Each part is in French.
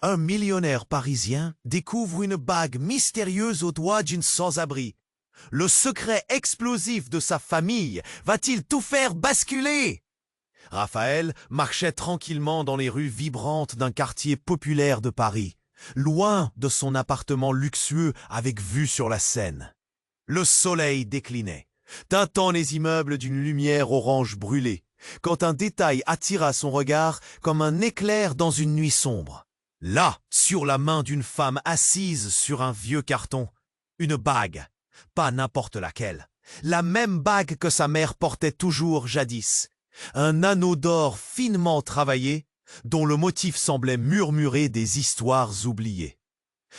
Un millionnaire parisien découvre une bague mystérieuse au doigt d'une sans-abri. Le secret explosif de sa famille va-t-il tout faire basculer? Raphaël marchait tranquillement dans les rues vibrantes d'un quartier populaire de Paris, loin de son appartement luxueux avec vue sur la Seine. Le soleil déclinait, teintant les immeubles d'une lumière orange brûlée, quand un détail attira son regard comme un éclair dans une nuit sombre. Là, sur la main d'une femme assise sur un vieux carton, une bague, pas n'importe laquelle, la même bague que sa mère portait toujours jadis, un anneau d'or finement travaillé, dont le motif semblait murmurer des histoires oubliées.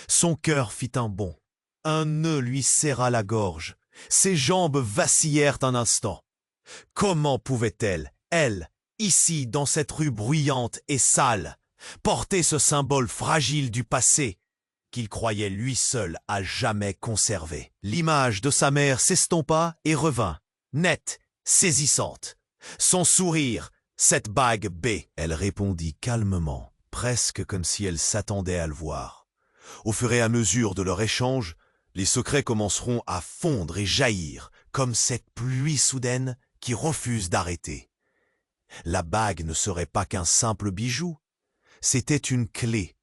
Son cœur fit un bond, un nœud lui serra la gorge, ses jambes vacillèrent un instant. Comment pouvait-elle, elle, ici dans cette rue bruyante et sale, porter ce symbole fragile du passé qu'il croyait lui seul à jamais conserver? L'image de sa mère s'estompa et revint, nette, saisissante. Son sourire, cette bague B. Elle répondit calmement, presque comme si elle s'attendait à le voir. Au fur et à mesure de leur échange, les secrets commenceront à fondre et jaillir, comme cette pluie soudaine qui refuse d'arrêter. La bague ne serait pas qu'un simple bijou, c'était une clé,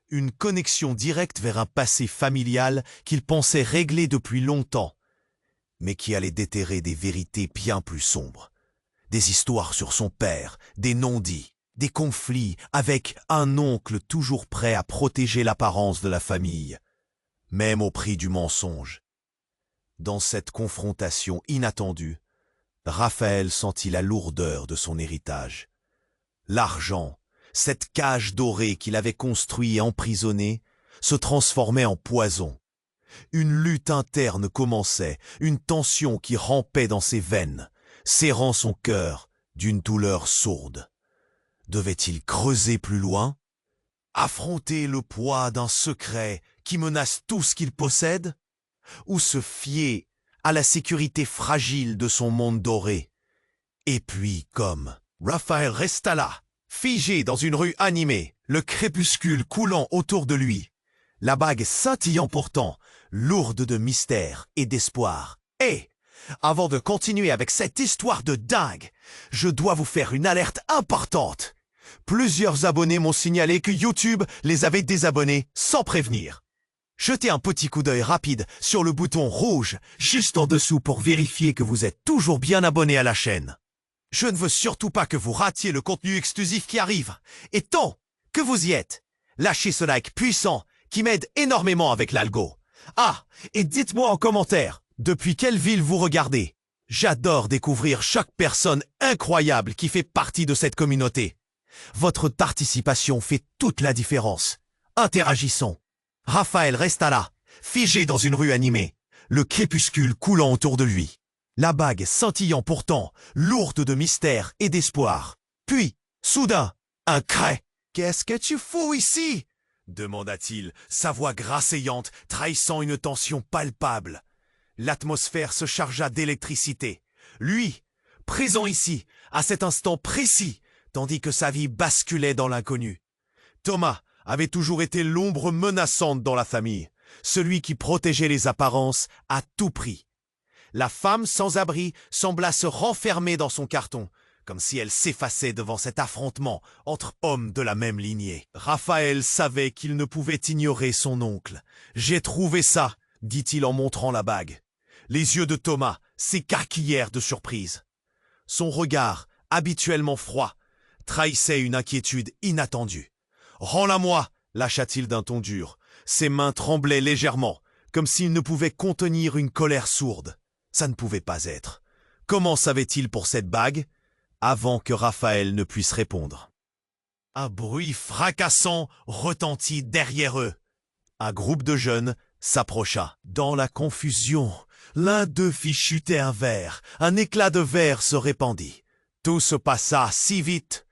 une connexion directe vers un passé familial qu'il pensait réglé depuis longtemps, mais qui allait déterrer des vérités bien plus sombres. Des histoires sur son père, des non-dits, des conflits avec un oncle toujours prêt à protéger l'apparence de la famille, même au prix du mensonge. Dans cette confrontation inattendue, Raphaël sentit la lourdeur de son héritage. L'argent, cette cage dorée qu'il avait construite et emprisonnée, se transformait en poison. Une lutte interne commençait, une tension qui rampait dans ses veines, serrant son cœur d'une douleur sourde. Devait-il creuser plus loin? Affronter le poids d'un secret qui menace tout ce qu'il possède? Ou se fier à la sécurité fragile de son monde doré? Et puis, comme Raphaël resta là, figé dans une rue animée, le crépuscule coulant autour de lui, la bague scintillant pourtant, lourde de mystère et d'espoir. Et, avant de continuer avec cette histoire de dingue, je dois vous faire une alerte importante. Plusieurs abonnés m'ont signalé que YouTube les avait désabonnés sans prévenir. Jetez un petit coup d'œil rapide sur le bouton rouge juste en dessous pour vérifier que vous êtes toujours bien abonné à la chaîne. Je ne veux surtout pas que vous ratiez le contenu exclusif qui arrive. Et tant que vous y êtes, lâchez ce like puissant qui m'aide énormément avec l'algo. Ah, et dites-moi en commentaire, depuis quelle ville vous regardez? J'adore découvrir chaque personne incroyable qui fait partie de cette communauté. Votre participation fait toute la différence. Interagissons. Raphaël resta là, figé dans une rue animée, le crépuscule coulant autour de lui. La bague scintillant pourtant, lourde de mystère et d'espoir. Puis, soudain, un craie. « Qu'est-ce que tu fous ici ?» demanda-t-il, sa voix grasseyante trahissant une tension palpable. L'atmosphère se chargea d'électricité. Lui, présent ici, à cet instant précis, tandis que sa vie basculait dans l'inconnu. Thomas avait toujours été l'ombre menaçante dans la famille, celui qui protégeait les apparences à tout prix. La femme sans abri sembla se renfermer dans son carton, comme si elle s'effaçait devant cet affrontement entre hommes de la même lignée. Raphaël savait qu'il ne pouvait ignorer son oncle. « J'ai trouvé ça !» dit-il en montrant la bague. Les yeux de Thomas s'écarquillèrent de surprise. Son regard, habituellement froid, trahissait une inquiétude inattendue. « Rends-la-moi !» lâcha-t-il d'un ton dur. Ses mains tremblaient légèrement, comme s'il ne pouvait contenir une colère sourde. Ça ne pouvait pas être. Comment savait-il pour cette bague? Avant que Raphaël ne puisse répondre. Un bruit fracassant retentit derrière eux. Un groupe de jeunes s'approcha. Dans la confusion, l'un d'eux fit chuter un verre. Un éclat de verre se répandit. Tout se passa si vite.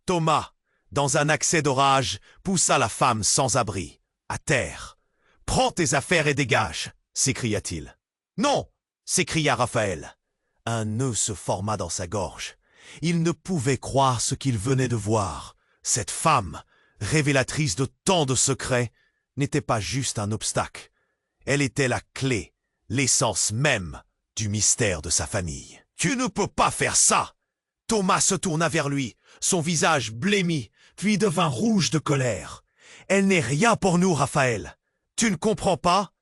Thomas, dans un accès de rage, poussa la femme sans abri à terre. « Prends tes affaires et dégage !» s'écria-t-il. « Non !» s'écria Raphaël. Un nœud se forma dans sa gorge. Il ne pouvait croire ce qu'il venait de voir. Cette femme, révélatrice de tant de secrets, n'était pas juste un obstacle. Elle était la clé, l'essence même du mystère de sa famille. « Tu ne peux pas faire ça !» Thomas se tourna vers lui, son visage blêmi, puis devint rouge de colère. « Elle n'est rien pour nous, Raphaël. Tu ne comprends pas ?»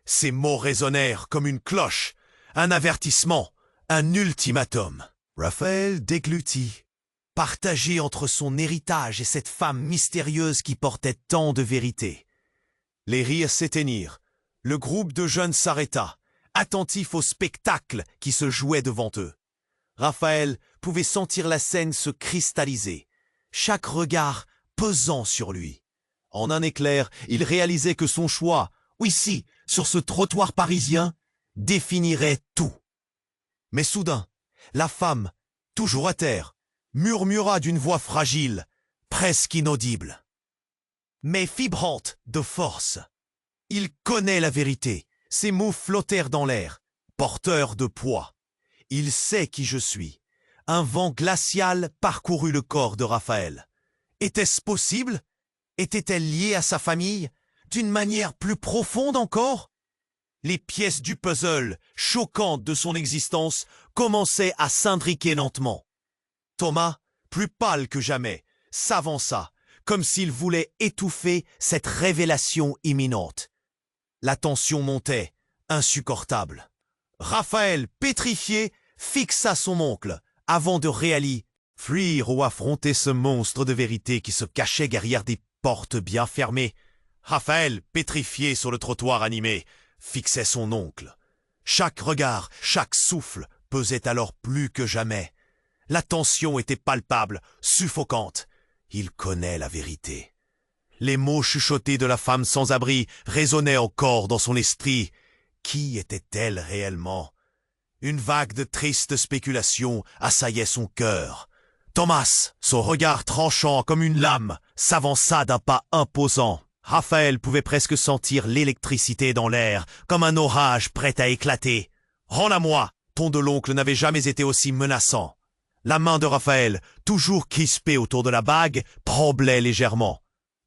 Ces mots résonnèrent comme une cloche, un avertissement, un ultimatum. Raphaël déglutit, partagé entre son héritage et cette femme mystérieuse qui portait tant de vérité. Les rires s'éteignirent. Le groupe de jeunes s'arrêta, attentif au spectacle qui se jouait devant eux. Raphaël pouvait sentir la scène se cristalliser, chaque regard pesant sur lui. En un éclair, il réalisait que son choix, ici, sur ce trottoir parisien, définirait tout. Mais soudain, la femme, toujours à terre, murmura d'une voix fragile, presque inaudible, mais vibrante de force. Il connaît la vérité. Ses mots flottèrent dans l'air, porteurs de poids. Il sait qui je suis. Un vent glacial parcourut le corps de Raphaël. Était-ce possible? Était-elle liée à sa famille, d'une manière plus profonde encore? Les pièces du puzzle, choquantes de son existence, commençaient à s'imbriquer lentement. Thomas, plus pâle que jamais, s'avança, comme s'il voulait étouffer cette révélation imminente. La tension montait, insupportable. Raphaël, pétrifié, fixa son oncle, avant de réaliser, fuir ou affronter ce monstre de vérité qui se cachait derrière des portes bien fermées. Raphaël, pétrifié sur le trottoir animé, fixait son oncle. Chaque regard, chaque souffle pesait alors plus que jamais. La tension était palpable, suffocante. Il connaît la vérité. Les mots chuchotés de la femme sans abri résonnaient encore dans son esprit. Qui était-elle réellement? Une vague de tristes spéculations assaillait son cœur. Thomas, son regard tranchant comme une lame, s'avança d'un pas imposant. Raphaël pouvait presque sentir l'électricité dans l'air, comme un orage prêt à éclater. « Rends-la-moi !» Ton de l'oncle n'avait jamais été aussi menaçant. La main de Raphaël, toujours crispée autour de la bague, tremblait légèrement.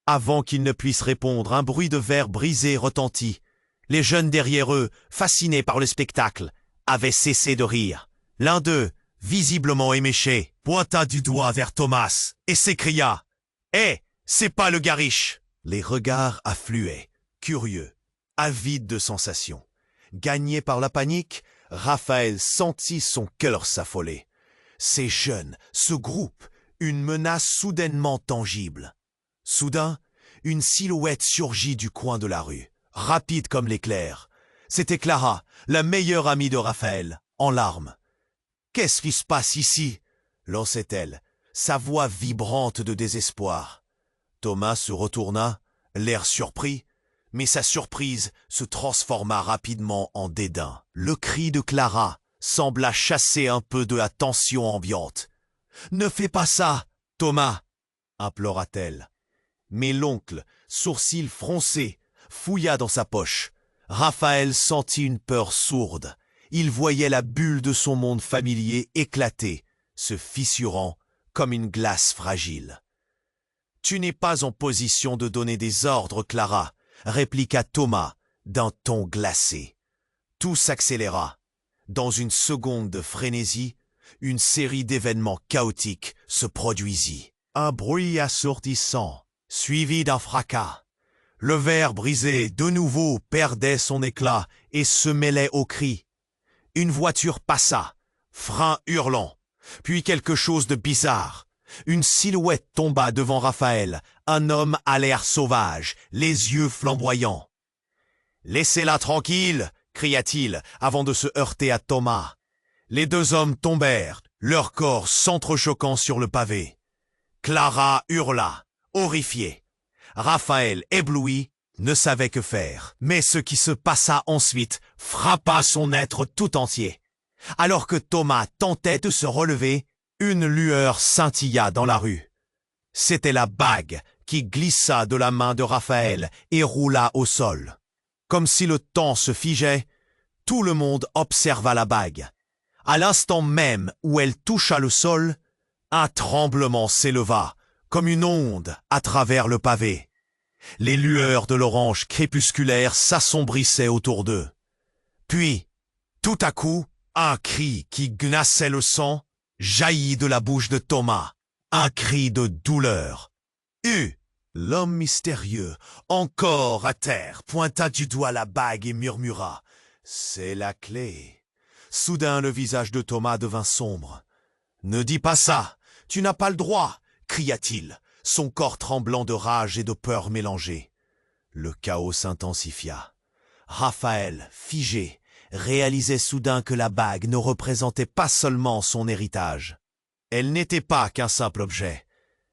Avant qu'il ne puisse répondre, un bruit de verre brisé retentit. Les jeunes derrière eux, fascinés par le spectacle, avaient cessé de rire. L'un d'eux, visiblement éméché, pointa du doigt vers Thomas et s'écria « Hé, c'est pas le Garish !» Les regards affluaient, curieux, avides de sensations. Gagné par la panique, Raphaël sentit son cœur s'affoler. Ces jeunes, ce groupe, une menace soudainement tangible. Soudain, une silhouette surgit du coin de la rue, rapide comme l'éclair. C'était Clara, la meilleure amie de Raphaël, en larmes. « Qu'est-ce qui se passe ici ?» lançait-elle, sa voix vibrante de désespoir. Thomas se retourna, l'air surpris, mais sa surprise se transforma rapidement en dédain. Le cri de Clara sembla chasser un peu de la tension ambiante. « Ne fais pas ça, Thomas !» implora-t-elle. Mais l'oncle, sourcils froncés, fouilla dans sa poche. Raphaël sentit une peur sourde. Il voyait la bulle de son monde familier éclater, se fissurant comme une glace fragile. « Tu n'es pas en position de donner des ordres, Clara », répliqua Thomas d'un ton glacé. Tout s'accéléra. Dans une seconde de frénésie, une série d'événements chaotiques se produisit. Un bruit assourdissant, suivi d'un fracas. Le verre brisé, de nouveau, perdait son éclat et se mêlait aux cris. Une voiture passa, frein hurlant, puis quelque chose de bizarre. Une silhouette tomba devant Raphaël, un homme à l'air sauvage, les yeux flamboyants. « Laissez-la tranquille !» cria-t-il avant de se heurter à Thomas. Les deux hommes tombèrent, leurs corps s'entrechoquant sur le pavé. Clara hurla, horrifiée. Raphaël, ébloui, ne savait que faire. Mais ce qui se passa ensuite frappa son être tout entier. Alors que Thomas tentait de se relever, une lueur scintilla dans la rue. C'était la bague qui glissa de la main de Raphaël et roula au sol. Comme si le temps se figeait, tout le monde observa la bague. À l'instant même où elle toucha le sol, un tremblement s'éleva, comme une onde à travers le pavé. Les lueurs de l'orange crépusculaire s'assombrissaient autour d'eux. Puis, tout à coup, un cri qui glaçait le sang jaillit de la bouche de Thomas. Un cri de douleur. L'homme mystérieux, encore à terre, pointa du doigt la bague et murmura « C'est la clé ». Soudain, le visage de Thomas devint sombre. « Ne dis pas ça, tu n'as pas le droit !» cria-t-il, son corps tremblant de rage et de peur mélangées. Le chaos s'intensifia. Raphaël, figé, réalisait soudain que la bague ne représentait pas seulement son héritage. Elle n'était pas qu'un simple objet.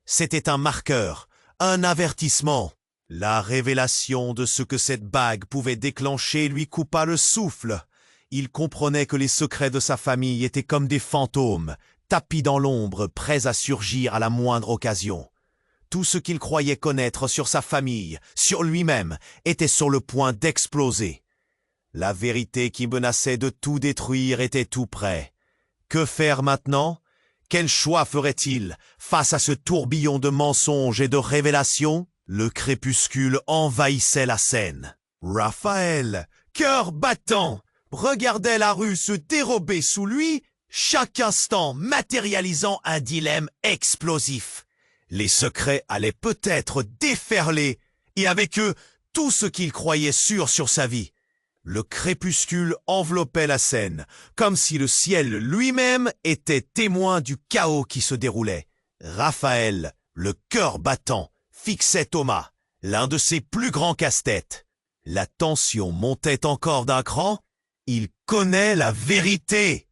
C'était un marqueur, un avertissement. La révélation de ce que cette bague pouvait déclencher lui coupa le souffle. Il comprenait que les secrets de sa famille étaient comme des fantômes, tapis dans l'ombre, prêts à surgir à la moindre occasion. Tout ce qu'il croyait connaître sur sa famille, sur lui-même, était sur le point d'exploser. La vérité qui menaçait de tout détruire était tout près. Que faire maintenant ? Quel choix ferait-il face à ce tourbillon de mensonges et de révélations? Le crépuscule envahissait la scène. Raphaël, cœur battant, regardait la rue se dérober sous lui, chaque instant matérialisant un dilemme explosif. Les secrets allaient peut-être déferler, et avec eux, tout ce qu'il croyait sûr sur sa vie. Le crépuscule enveloppait la scène, comme si le ciel lui-même était témoin du chaos qui se déroulait. Raphaël, le cœur battant, fixait Thomas, l'un de ses plus grands casse-têtes. La tension montait encore d'un cran. Il connaît la vérité.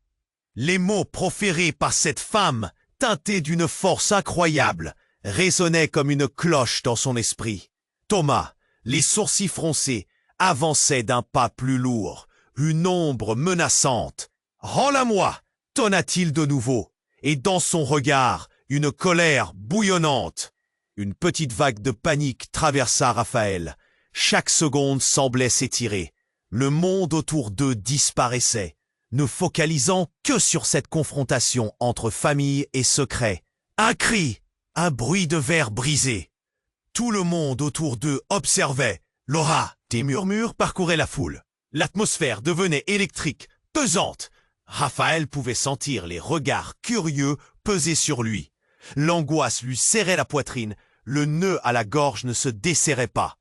Les mots proférés par cette femme, teintés d'une force incroyable, résonnaient comme une cloche dans son esprit. Thomas, les sourcils froncés, avançait d'un pas plus lourd, une ombre menaçante. « Rends-la-moi » tonna-t-il de nouveau, et dans son regard, une colère bouillonnante. Une petite vague de panique traversa Raphaël. Chaque seconde semblait s'étirer. Le monde autour d'eux disparaissait, ne focalisant que sur cette confrontation entre famille et secret. Un cri, un bruit de verre brisé. Tout le monde autour d'eux observait. L'aura, des murmures parcouraient la foule. L'atmosphère devenait électrique, pesante. Raphaël pouvait sentir les regards curieux peser sur lui. L'angoisse lui serrait la poitrine, le nœud à la gorge ne se desserrait pas.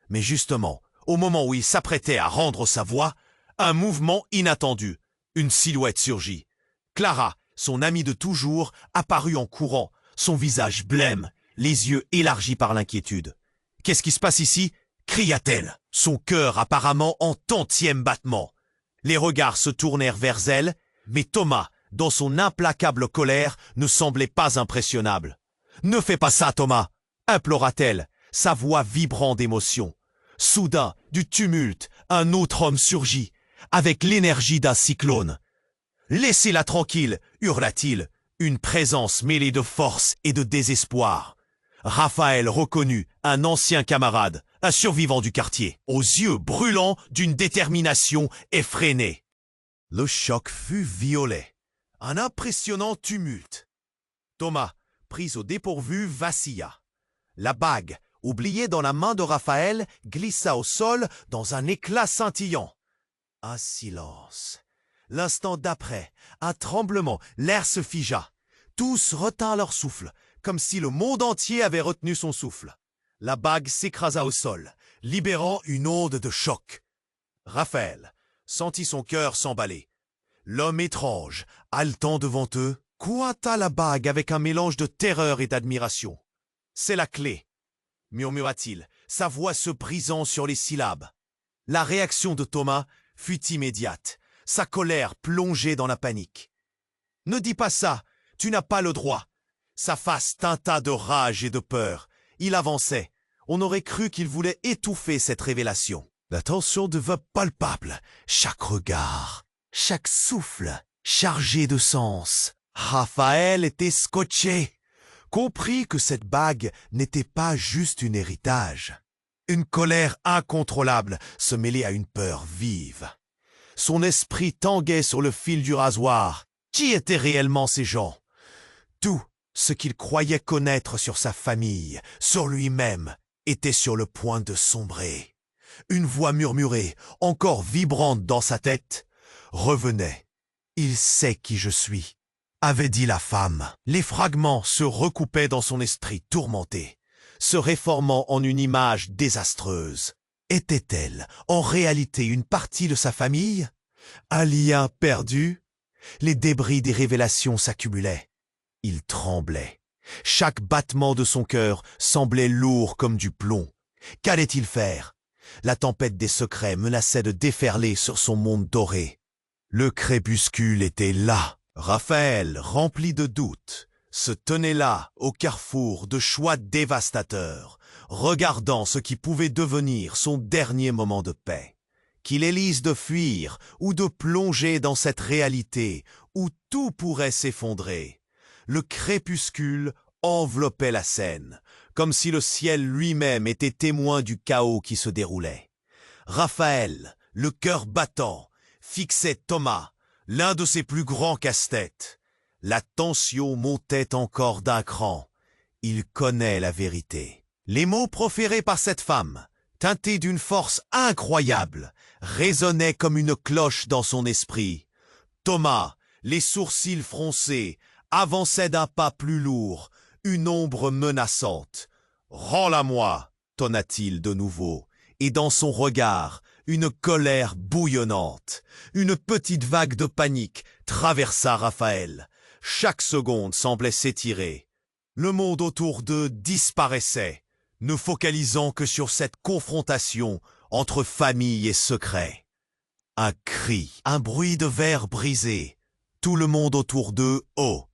Mais justement, au moment où il s'apprêtait à rendre sa voix, un mouvement inattendu, une silhouette surgit. Clara, son amie de toujours, apparut en courant, son visage blême, les yeux élargis par l'inquiétude. « Qu'est-ce qui se passe ici ?» cria-t-elle, son cœur apparemment en tantième battement. Les regards se tournèrent vers elle, mais Thomas, dans son implacable colère, ne semblait pas impressionnable. « Ne fais pas ça, Thomas !» implora-t-elle, sa voix vibrant d'émotion. Soudain, du tumulte, un autre homme surgit, avec l'énergie d'un cyclone. « Laissez-la tranquille !» hurla-t-il, une présence mêlée de force et de désespoir. Raphaël reconnut un ancien camarade, un survivant du quartier, aux yeux brûlants d'une détermination effrénée. Le choc fut violet, un impressionnant tumulte. Thomas, pris au dépourvu, vacilla. La bague, oubliée dans la main de Raphaël, glissa au sol dans un éclat scintillant. Un silence. L'instant d'après, un tremblement, l'air se figea. Tous retinrent leur souffle, comme si le monde entier avait retenu son souffle. La bague s'écrasa au sol, libérant une onde de choc. Raphaël sentit son cœur s'emballer. L'homme étrange, haletant devant eux, cointa la bague avec un mélange de terreur et d'admiration. « C'est la clé !» murmura-t-il, sa voix se brisant sur les syllabes. La réaction de Thomas fut immédiate, sa colère plongée dans la panique. « Ne dis pas ça, tu n'as pas le droit !» Sa face teinta de rage et de peur. Il avançait. On aurait cru qu'il voulait étouffer cette révélation. La tension devint palpable. Chaque regard, chaque souffle, chargé de sens. Raphaël était scotché. Comprit que cette bague n'était pas juste un héritage. Une colère incontrôlable se mêlait à une peur vive. Son esprit tanguait sur le fil du rasoir. Qui étaient réellement ces gens ? Tout, Ce qu'il croyait connaître sur sa famille, sur lui-même, était sur le point de sombrer. Une voix murmurée, encore vibrante dans sa tête, revenait. « Il sait qui je suis », avait dit la femme. Les fragments se recoupaient dans son esprit tourmenté, se réformant en une image désastreuse. Était-elle en réalité une partie de sa famille? Un lien perdu? Les débris des révélations s'accumulaient. Il tremblait. Chaque battement de son cœur semblait lourd comme du plomb. Qu'allait-il faire? La tempête des secrets menaçait de déferler sur son monde doré. Le crépuscule était là. Raphaël, rempli de doutes, se tenait là, au carrefour de choix dévastateurs, regardant ce qui pouvait devenir son dernier moment de paix. Qu'il élise de fuir ou de plonger dans cette réalité où tout pourrait s'effondrer. Le crépuscule enveloppait la scène, comme si le ciel lui-même était témoin du chaos qui se déroulait. Raphaël, le cœur battant, fixait Thomas, l'un de ses plus grands casse-têtes. La tension montait encore d'un cran. Il connaît la vérité. Les mots proférés par cette femme, teintés d'une force incroyable, résonnaient comme une cloche dans son esprit. Thomas, les sourcils froncés, avançait d'un pas plus lourd, une ombre menaçante. « Rends-la-moi » tonna-t-il de nouveau, et dans son regard, une colère bouillonnante. Une petite vague de panique traversa Raphaël. Chaque seconde semblait s'étirer. Le monde autour d'eux disparaissait, ne focalisant que sur cette confrontation entre famille et secret. Un cri, un bruit de verre brisé. Tout le monde autour d'eux,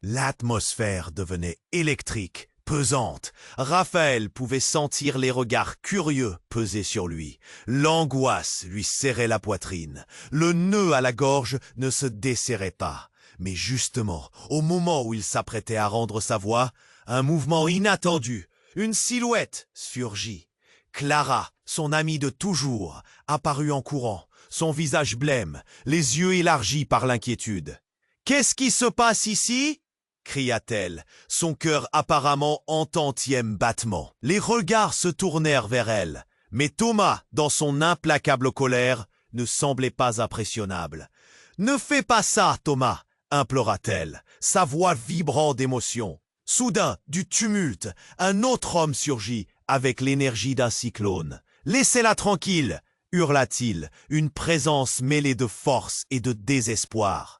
l'atmosphère devenait électrique, pesante. Raphaël pouvait sentir les regards curieux peser sur lui. L'angoisse lui serrait la poitrine. Le nœud à la gorge ne se desserrait pas. Mais justement, au moment où il s'apprêtait à rendre sa voix, un mouvement inattendu, une silhouette surgit. Clara, son amie de toujours, apparut en courant, son visage blême, les yeux élargis par l'inquiétude. « Qu'est-ce qui se passe ici ?» cria-t-elle, son cœur apparemment en tantième battement. Les regards se tournèrent vers elle, mais Thomas, dans son implacable colère, ne semblait pas impressionnable. « Ne fais pas ça, Thomas !» implora-t-elle, sa voix vibrant d'émotion. Soudain, du tumulte, un autre homme surgit avec l'énergie d'un cyclone. « Laissez-la tranquille !» hurla-t-il, une présence mêlée de force et de désespoir.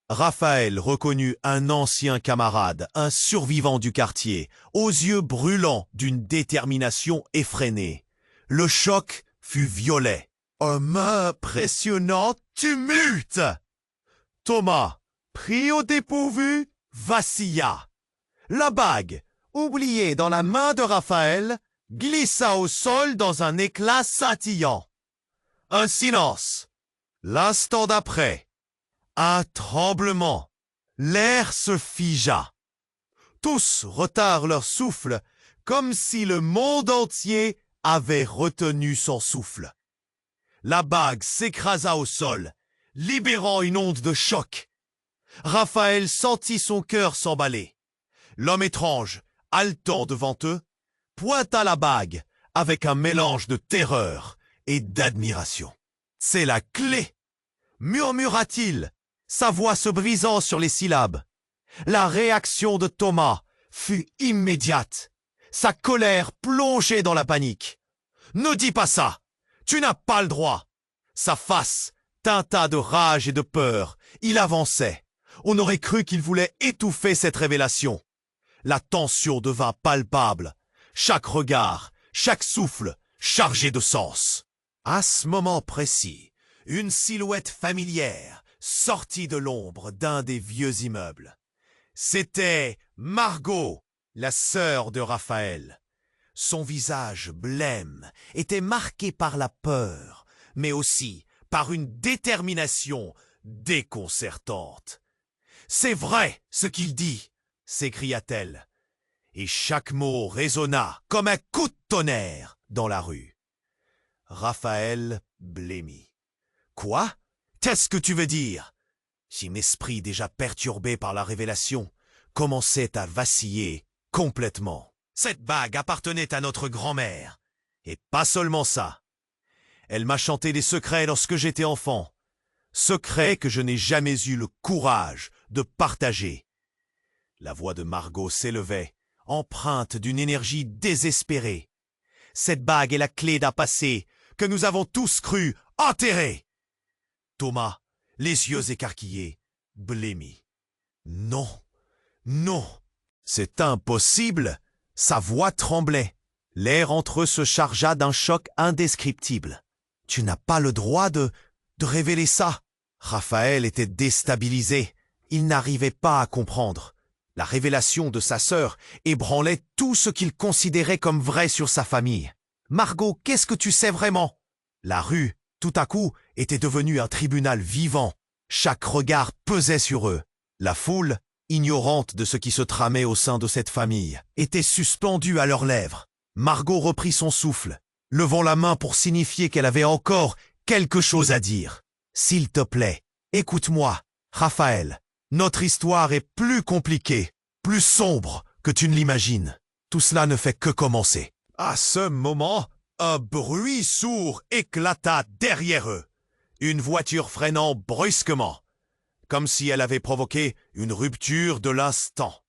Raphaël reconnut un ancien camarade, un survivant du quartier, aux yeux brûlants d'une détermination effrénée. Le choc fut violet. Un impressionnant tumulte! Thomas, pris au dépourvu, vacilla. La bague, oubliée dans la main de Raphaël, glissa au sol dans un éclat scintillant. Un silence. L'instant d'après, un tremblement. L'air se figea. Tous retinrent leur souffle, comme si le monde entier avait retenu son souffle. La bague s'écrasa au sol, libérant une onde de choc. Raphaël sentit son cœur s'emballer. L'homme étrange, haletant devant eux, pointa la bague avec un mélange de terreur et d'admiration. « C'est la clé !» murmura-t-il, sa voix se brisant sur les syllabes. La réaction de Thomas fut immédiate, sa colère plongée dans la panique. « Ne dis pas ça! Tu n'as pas le droit !» Sa face teinta de rage et de peur. Il avançait. On aurait cru qu'il voulait étouffer cette révélation. La tension devint palpable. Chaque regard, chaque souffle, chargé de sens. À ce moment précis, une silhouette familière sortit de l'ombre d'un des vieux immeubles. C'était Margot, la sœur de Raphaël. Son visage blême était marqué par la peur, mais aussi par une détermination déconcertante. « C'est vrai ce qu'il dit !» s'écria-t-elle, et chaque mot résonna comme un coup de tonnerre dans la rue. Raphaël blêmit. « Quoi? Qu'est-ce que tu veux dire ?» Son esprit déjà perturbé par la révélation, commençait à vaciller complètement. Cette bague appartenait à notre grand-mère. Et pas seulement ça. Elle m'a chanté des secrets lorsque j'étais enfant. Secrets que je n'ai jamais eu le courage de partager. La voix de Margot s'élevait, empreinte d'une énergie désespérée. Cette bague est la clé d'un passé que nous avons tous cru enterré. Thomas, les yeux écarquillés, blêmi. Non, non, c'est impossible. Sa voix tremblait. L'air entre eux se chargea d'un choc indescriptible. Tu n'as pas le droit de révéler ça. Raphaël était déstabilisé. Il n'arrivait pas à comprendre. La révélation de sa sœur ébranlait tout ce qu'il considérait comme vrai sur sa famille. Margot, qu'est-ce que tu sais vraiment? La rue, tout à coup, était devenue un tribunal vivant. Chaque regard pesait sur eux. La foule, ignorante de ce qui se tramait au sein de cette famille, était suspendue à leurs lèvres. Margot reprit son souffle, levant la main pour signifier qu'elle avait encore quelque chose à dire. « S'il te plaît, écoute-moi, Raphaël. Notre histoire est plus compliquée, plus sombre que tu ne l'imagines. Tout cela ne fait que commencer. » À ce moment, un bruit sourd éclata derrière eux. Une voiture freinant brusquement, comme si elle avait provoqué une rupture de l'instant.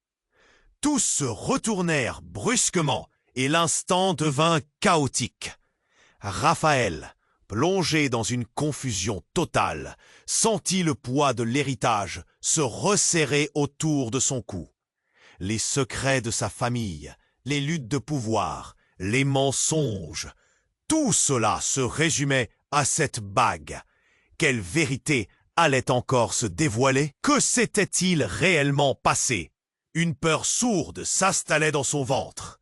Tous se retournèrent brusquement et l'instant devint chaotique. Raphaël, plongé dans une confusion totale, sentit le poids de l'héritage se resserrer autour de son cou. Les secrets de sa famille, les luttes de pouvoir, les mensonges, tout cela se résumait à cette bague. Quelle vérité allait encore se dévoiler? Que s'était-il réellement passé? Une peur sourde s'installait dans son ventre.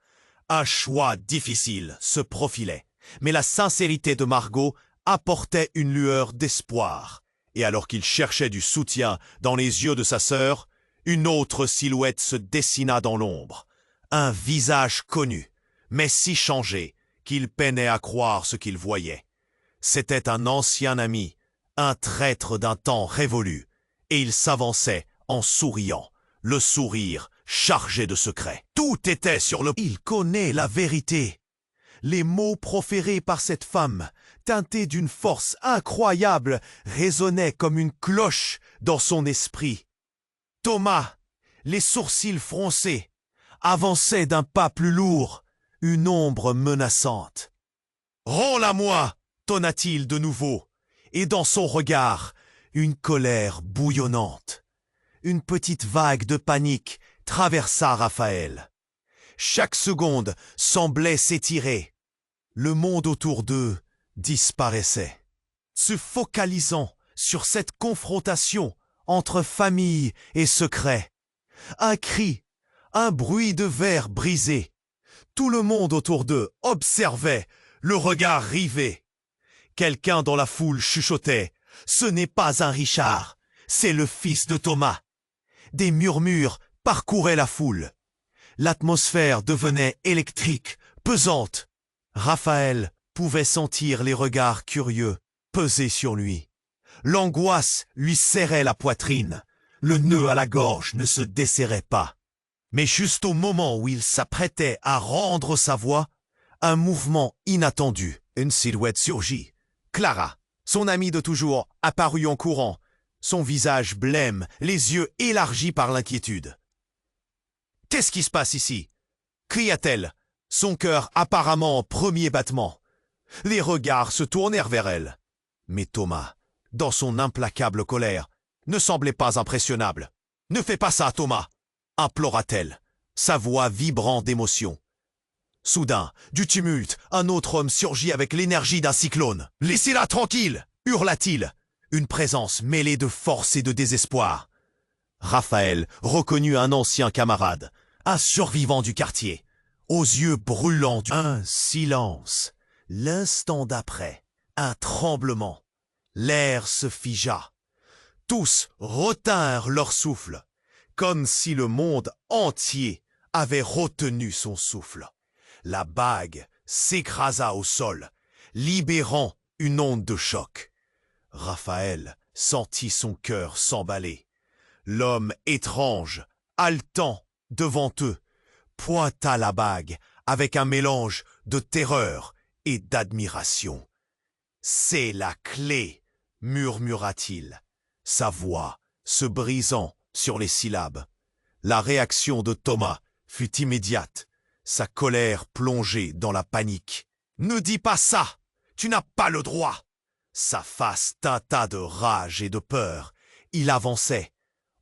Un choix difficile se profilait. Mais la sincérité de Margot apportait une lueur d'espoir. Et alors qu'il cherchait du soutien dans les yeux de sa sœur, une autre silhouette se dessina dans l'ombre. Un visage connu, mais si changé qu'il peinait à croire ce qu'il voyait. C'était un ancien ami, un traître d'un temps révolu, et il s'avançait en souriant, le sourire chargé de secrets. Tout était sur le... Il connaît la vérité. Les mots proférés par cette femme, teintés d'une force incroyable, résonnaient comme une cloche dans son esprit. Thomas, les sourcils froncés, avançait d'un pas plus lourd, une ombre menaçante. « Rends-la-moi » tonna-t-il de nouveau, et dans son regard, une colère bouillonnante. Une petite vague de panique traversa Raphaël. Chaque seconde semblait s'étirer. Le monde autour d'eux disparaissait. Se focalisant sur cette confrontation entre famille et secret. Un cri, un bruit de verre brisé. Tout le monde autour d'eux observait, le regard rivé. Quelqu'un dans la foule chuchotait « Ce n'est pas un Richard, c'est le fils de Thomas ». Des murmures parcouraient la foule. L'atmosphère devenait électrique, pesante. Raphaël pouvait sentir les regards curieux peser sur lui. L'angoisse lui serrait la poitrine. Le nœud à la gorge ne se desserrait pas. Mais juste au moment où il s'apprêtait à rendre sa voix, un mouvement inattendu, une silhouette surgit. Clara, son amie de toujours, apparut en courant, son visage blême, les yeux élargis par l'inquiétude. « Qu'est-ce qui se passe ici » cria-t-elle, son cœur apparemment en premier battement. Les regards se tournèrent vers elle. Mais Thomas, dans son implacable colère, ne semblait pas impressionnable. « Ne fais pas ça, Thomas !» implora-t-elle, sa voix vibrant d'émotion. Soudain, du tumulte, un autre homme surgit avec l'énergie d'un cyclone. « Laissez-la tranquille !» hurla-t-il, une présence mêlée de force et de désespoir. Raphaël reconnut un ancien camarade, un survivant du quartier, aux yeux brûlants. Un silence. L'instant d'après, un tremblement. L'air se figea. Tous retinrent leur souffle, comme si le monde entier avait retenu son souffle. La bague s'écrasa au sol, libérant une onde de choc. Raphaël sentit son cœur s'emballer. L'homme étrange haletant devant eux, pointa la bague avec un mélange de terreur et d'admiration. « C'est la clé, murmura-t-il, sa voix se brisant sur les syllabes. La réaction de Thomas fut immédiate, sa colère plongée dans la panique. « Ne dis pas ça! Tu n'as pas le droit !» Sa face teinta de rage et de peur. Il avançait.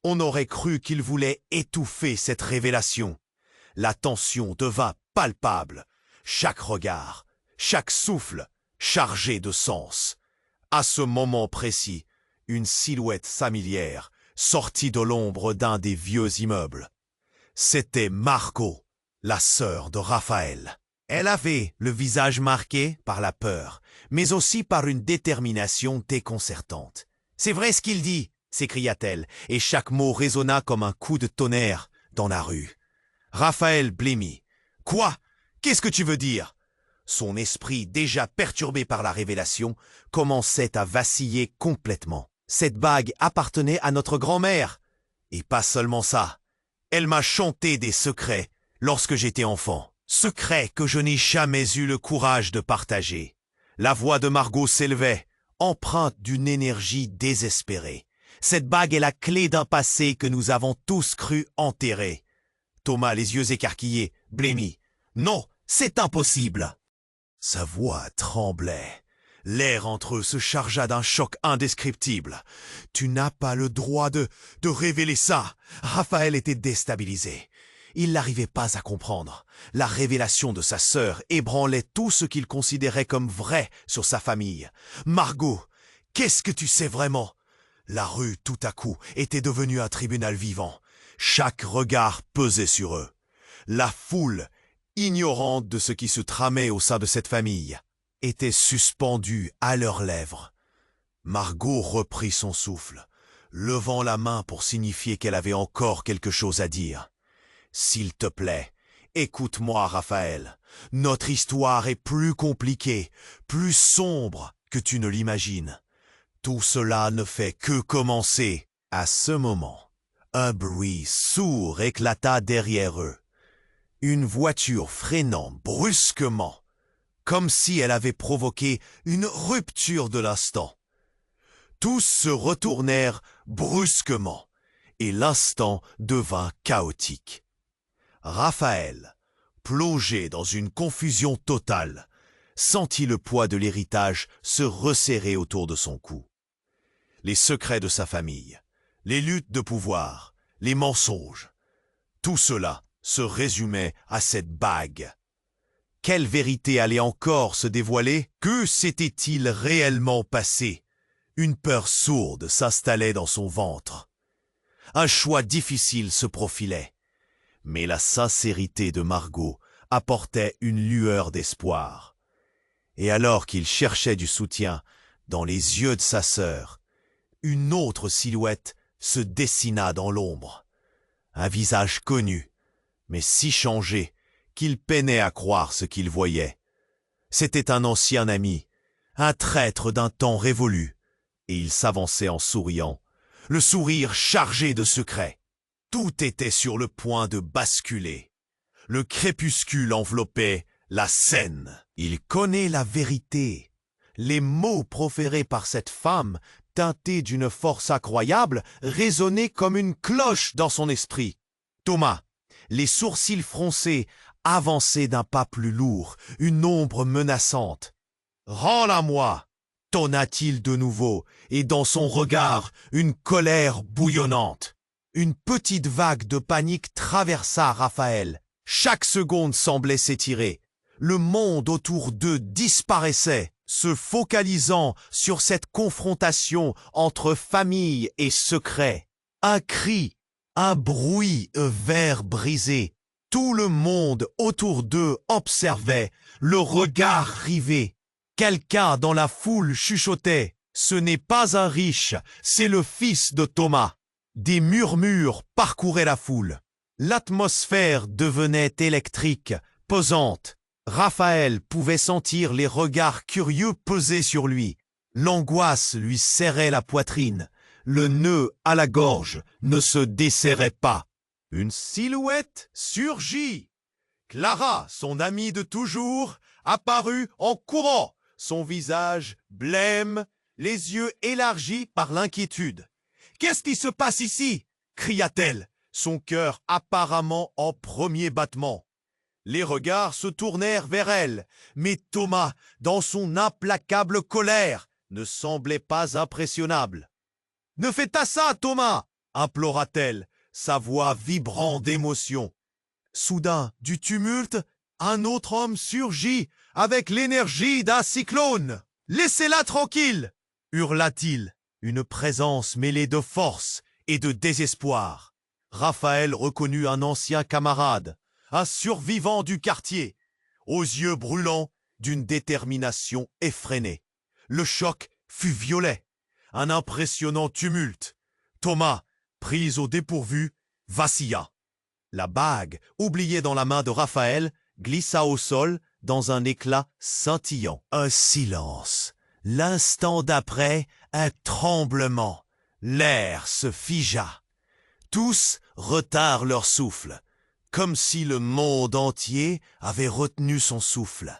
On aurait cru qu'il voulait étouffer cette révélation. La tension devint palpable. Chaque regard, chaque souffle, chargé de sens. À ce moment précis, une silhouette familière sortit de l'ombre d'un des vieux immeubles. C'était Margot, la sœur de Raphaël. Elle avait le visage marqué par la peur, mais aussi par une détermination déconcertante. « C'est vrai ce qu'il dit !» s'écria-t-elle, et chaque mot résonna comme un coup de tonnerre dans la rue. Raphaël blêmit. « Quoi? Qu'est-ce que tu veux dire ?» Son esprit, déjà perturbé par la révélation, commençait à vaciller complètement. Cette bague appartenait à notre grand-mère. Et pas seulement ça. Elle m'a chanté des secrets lorsque j'étais enfant. Secrets que je n'ai jamais eu le courage de partager. La voix de Margot s'élevait, empreinte d'une énergie désespérée. Cette bague est la clé d'un passé que nous avons tous cru enterré. Thomas, les yeux écarquillés, blêmit. « Non, c'est impossible !» Sa voix tremblait. L'air entre eux se chargea d'un choc indescriptible. « Tu n'as pas le droit de révéler ça !» Raphaël était déstabilisé. Il n'arrivait pas à comprendre. La révélation de sa sœur ébranlait tout ce qu'il considérait comme vrai sur sa famille. « Margot, qu'est-ce que tu sais vraiment ?» La rue, tout à coup, était devenue un tribunal vivant. Chaque regard pesait sur eux. La foule, ignorante de ce qui se tramait au sein de cette famille, était suspendue à leurs lèvres. Margot reprit son souffle, levant la main pour signifier qu'elle avait encore quelque chose à dire. « S'il te plaît, écoute-moi, Raphaël. Notre histoire est plus compliquée, plus sombre que tu ne l'imagines. Tout cela ne fait que commencer. » À ce moment, un bruit sourd éclata derrière eux. Une voiture freinant brusquement, comme si elle avait provoqué une rupture de l'instant. Tous se retournèrent brusquement, et l'instant devint chaotique. Raphaël, plongé dans une confusion totale, sentit le poids de l'héritage se resserrer autour de son cou. Les secrets de sa famille, les luttes de pouvoir, les mensonges, tout cela se résumait à cette bague. Quelle vérité allait encore se dévoiler? Que s'était-il réellement passé? Une peur sourde s'installait dans son ventre. Un choix difficile se profilait. Mais la sincérité de Margot apportait une lueur d'espoir. Et alors qu'il cherchait du soutien dans les yeux de sa sœur, une autre silhouette se dessina dans l'ombre. Un visage connu, mais si changé qu'il peinait à croire ce qu'il voyait. C'était un ancien ami, un traître d'un temps révolu, et il s'avançait en souriant, le sourire chargé de secrets. Tout était sur le point de basculer. Le crépuscule enveloppait la scène. Il connaît la vérité. Les mots proférés par cette femme, teintés d'une force incroyable, résonnaient comme une cloche dans son esprit. Thomas, les sourcils froncés, avançait d'un pas plus lourd, une ombre menaçante. « Rends-la-moi !» tonna-t-il de nouveau, et dans son regard, une colère bouillonnante. Une petite vague de panique traversa Raphaël. Chaque seconde semblait s'étirer. Le monde autour d'eux disparaissait, se focalisant sur cette confrontation entre famille et secret. Un cri, un bruit, un verre brisé. Tout le monde autour d'eux observait, le regard rivé. Quelqu'un dans la foule chuchotait « Ce n'est pas un riche, c'est le fils de Thomas ». Des murmures parcouraient la foule. L'atmosphère devenait électrique, pesante. Raphaël pouvait sentir les regards curieux peser sur lui. L'angoisse lui serrait la poitrine. Le nœud à la gorge ne se desserrait pas. Une silhouette surgit. Clara, son amie de toujours, apparut en courant, son visage blême, les yeux élargis par l'inquiétude. « Qu'est-ce qui se passe ici ?» cria-t-elle, son cœur apparemment en premier battement. Les regards se tournèrent vers elle, mais Thomas, dans son implacable colère, ne semblait pas impressionnable. « Ne fais pas ça, Thomas !» implora-t-elle, sa voix vibrant d'émotion. Soudain, du tumulte, un autre homme surgit avec l'énergie d'un cyclone. « Laissez-la tranquille !» hurla-t-il, une présence mêlée de force et de désespoir. Raphaël reconnut un ancien camarade, un survivant du quartier, aux yeux brûlants d'une détermination effrénée. Le choc fut violet, un impressionnant tumulte. Thomas, pris au dépourvu, vacilla. La bague, oubliée dans la main de Raphaël, glissa au sol dans un éclat scintillant. Un silence. L'instant d'après, un tremblement. L'air se figea. Tous retinrent leur souffle, comme si le monde entier avait retenu son souffle.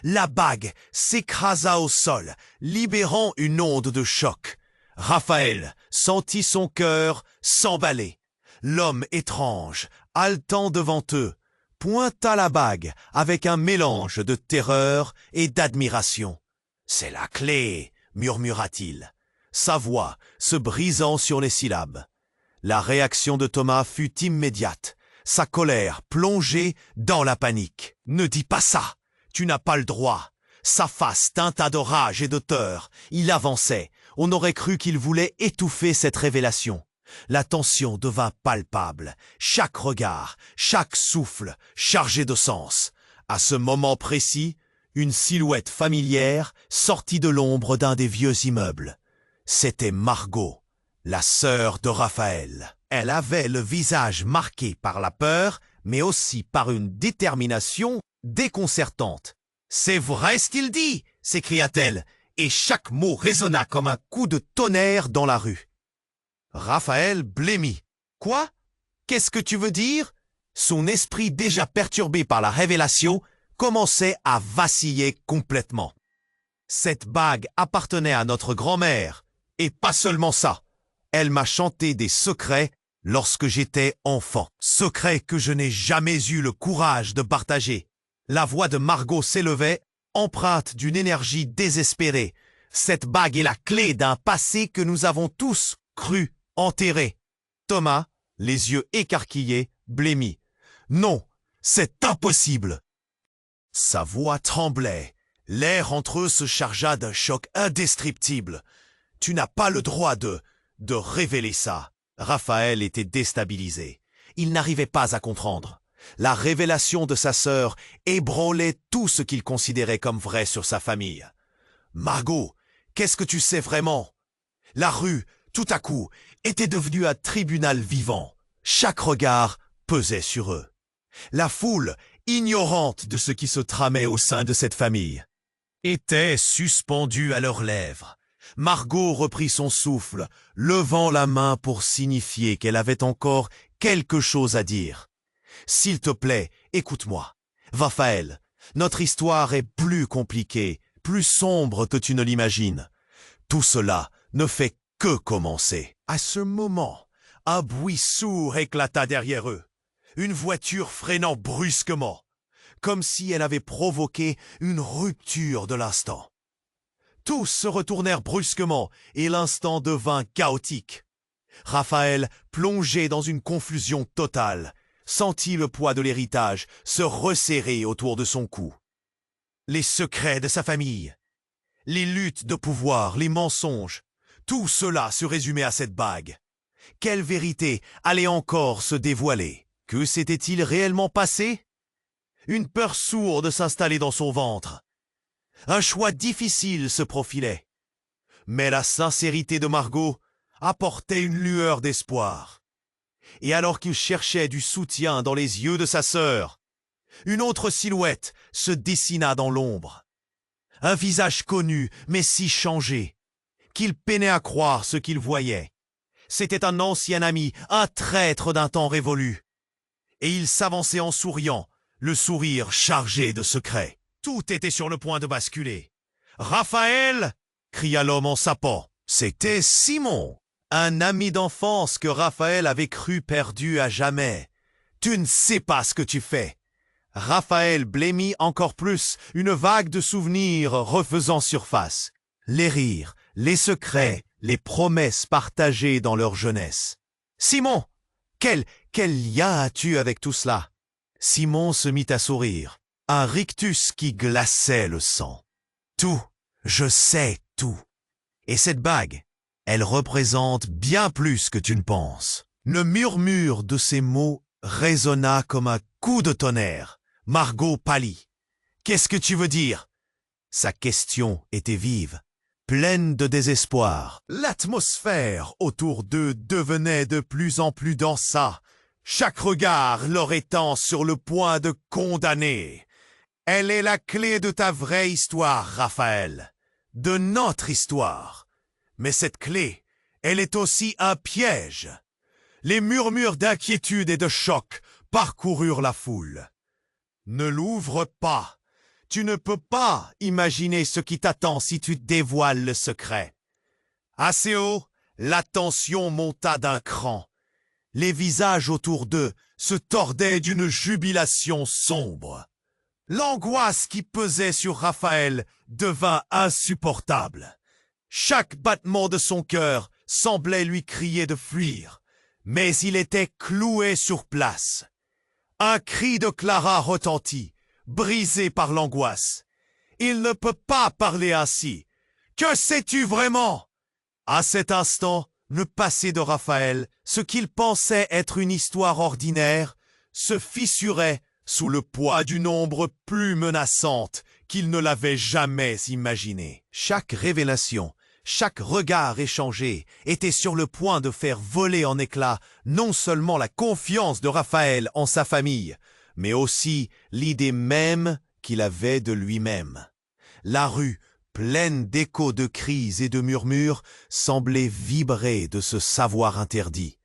La bague s'écrasa au sol, libérant une onde de choc. Raphaël sentit son cœur s'emballer. L'homme étrange, haletant devant eux, pointa la bague avec un mélange de terreur et d'admiration. « C'est la clé !» murmura-t-il, sa voix se brisant sur les syllabes. La réaction de Thomas fut immédiate, sa colère plongée dans la panique. « Ne dis pas ça, tu n'as pas le droit !» Sa face teinta de rage et de peur. Il avançait. On aurait cru qu'il voulait étouffer cette révélation. La tension devint palpable. Chaque regard, chaque souffle, chargé de sens. À ce moment précis, une silhouette familière sortit de l'ombre d'un des vieux immeubles. C'était Margot, la sœur de Raphaël. Elle avait le visage marqué par la peur, mais aussi par une détermination déconcertante. « C'est vrai ce qu'il dit !» s'écria-t-elle, et chaque mot résonna comme un coup de tonnerre dans la rue. Raphaël blêmit. « Quoi? Qu'est-ce que tu veux dire ?» Son esprit déjà perturbé par la révélation commençait à vaciller complètement. Cette bague appartenait à notre grand-mère, et pas seulement ça. Elle m'a chanté des secrets lorsque j'étais enfant. Secrets que je n'ai jamais eu le courage de partager. La voix de Margot s'élevait, empreinte d'une énergie désespérée. Cette bague est la clé d'un passé que nous avons tous cru enterré. Thomas, les yeux écarquillés, blêmit. « Non, c'est impossible !» Sa voix tremblait. L'air entre eux se chargea d'un choc indescriptible. « Tu n'as pas le droit de révéler ça. » Raphaël était déstabilisé. Il n'arrivait pas à comprendre. La révélation de sa sœur ébranlait tout ce qu'il considérait comme vrai sur sa famille. « Margot, qu'est-ce que tu sais vraiment ?» La rue, tout à coup, était devenue un tribunal vivant. Chaque regard pesait sur eux. La foule, ignorante de ce qui se tramait au sein de cette famille, était suspendue à leurs lèvres. Margot reprit son souffle, levant la main pour signifier qu'elle avait encore quelque chose à dire. « S'il te plaît, écoute-moi. Raphaël, notre histoire est plus compliquée, plus sombre que tu ne l'imagines. Tout cela ne fait que commencer. » À ce moment, un bruit sourd éclata derrière eux. Une voiture freinant brusquement, comme si elle avait provoqué une rupture de l'instant. Tous se retournèrent brusquement et l'instant devint chaotique. Raphaël, plongé dans une confusion totale, sentit le poids de l'héritage se resserrer autour de son cou. Les secrets de sa famille, les luttes de pouvoir, les mensonges, tout cela se résumait à cette bague. Quelle vérité allait encore se dévoiler? Que s'était-il réellement passé? Une peur sourde s'installait dans son ventre. Un choix difficile se profilait. Mais la sincérité de Margot apportait une lueur d'espoir. Et alors qu'il cherchait du soutien dans les yeux de sa sœur, une autre silhouette se dessina dans l'ombre. Un visage connu, mais si changé, qu'il peinait à croire ce qu'il voyait. C'était un ancien ami, un traître d'un temps révolu. et il s'avançait en souriant, le sourire chargé de secrets. Tout était sur le point de basculer. « Raphaël !» cria l'homme en sapant. C'était Simon, un ami d'enfance que Raphaël avait cru perdu à jamais. « Tu ne sais pas ce que tu fais !» Raphaël blêmit encore plus, une vague de souvenirs refaisant surface. Les rires, les secrets, les promesses partagées dans leur jeunesse. « Simon, quel lien as-tu avec tout cela ?» Simon se mit à sourire, un rictus qui glaçait le sang. « Tout, je sais tout. Et cette bague, elle représente bien plus que tu ne penses. » Le murmure de ces mots résonna comme un coup de tonnerre. Margot pâlit. « Qu'est-ce que tu veux dire ?» Sa question était vive, pleine de désespoir. L'atmosphère autour d'eux devenait de plus en plus densa, chaque regard leur étant sur le point de condamner. « Elle est la clé de ta vraie histoire, Raphaël, de notre histoire. Mais cette clé, elle est aussi un piège. » Les murmures d'inquiétude et de choc parcoururent la foule. « Ne l'ouvre pas. Tu ne peux pas imaginer ce qui t'attend si tu dévoiles le secret. » Assez haut, la tension monta d'un cran. Les visages autour d'eux se tordaient d'une jubilation sombre. L'angoisse qui pesait sur Raphaël devint insupportable. Chaque battement de son cœur semblait lui crier de fuir, mais il était cloué sur place. Un cri de Clara retentit, brisé par l'angoisse. « Il ne peut pas parler ainsi. Que sais-tu vraiment ?» À cet instant, le passé de Raphaël, ce qu'il pensait être une histoire ordinaire, se fissurait sous le poids d'une ombre plus menaçante qu'il ne l'avait jamais imaginée. Chaque révélation, chaque regard échangé était sur le point de faire voler en éclats non seulement la confiance de Raphaël en sa famille, mais aussi l'idée même qu'il avait de lui-même. La rue, pleine d'échos de cris et de murmures, semblait vibrer de ce savoir interdit.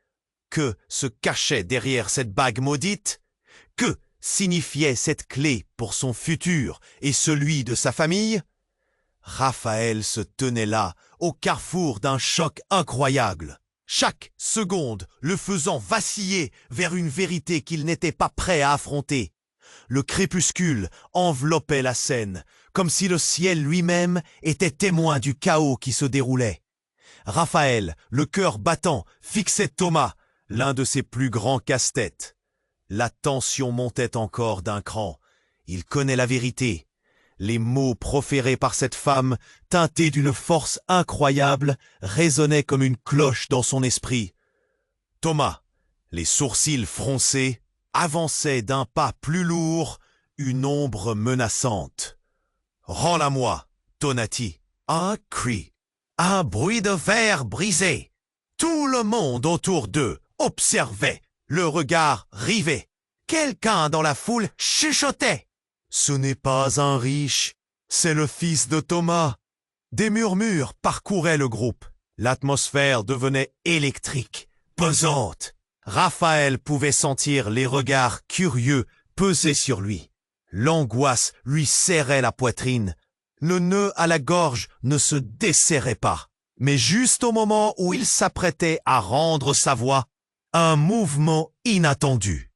Que se cachait derrière cette bague maudite? Que signifiait cette clé pour son futur et celui de sa famille? Raphaël se tenait là, au carrefour d'un choc incroyable, chaque seconde le faisant vaciller vers une vérité qu'il n'était pas prêt à affronter. Le crépuscule enveloppait la scène, comme si le ciel lui-même était témoin du chaos qui se déroulait. Raphaël, le cœur battant, fixait Thomas, l'un de ses plus grands casse-têtes. La tension montait encore d'un cran. Il connaît la vérité. Les mots proférés par cette femme, teintés d'une force incroyable, résonnaient comme une cloche dans son esprit. Thomas, les sourcils froncés, avançait d'un pas plus lourd, une ombre menaçante. « Rends-la-moi » tonna-t-il. Un cri, un bruit de verre brisé. Tout le monde autour d'eux observait, le regard rivé. Quelqu'un dans la foule chuchotait. « Ce n'est pas un riche, c'est le fils de Thomas. » Des murmures parcouraient le groupe. L'atmosphère devenait électrique, pesante. Raphaël pouvait sentir les regards curieux peser sur lui. L'angoisse lui serrait la poitrine. Le nœud à la gorge ne se desserrait pas. Mais juste au moment où il s'apprêtait à rendre sa voix, un mouvement inattendu.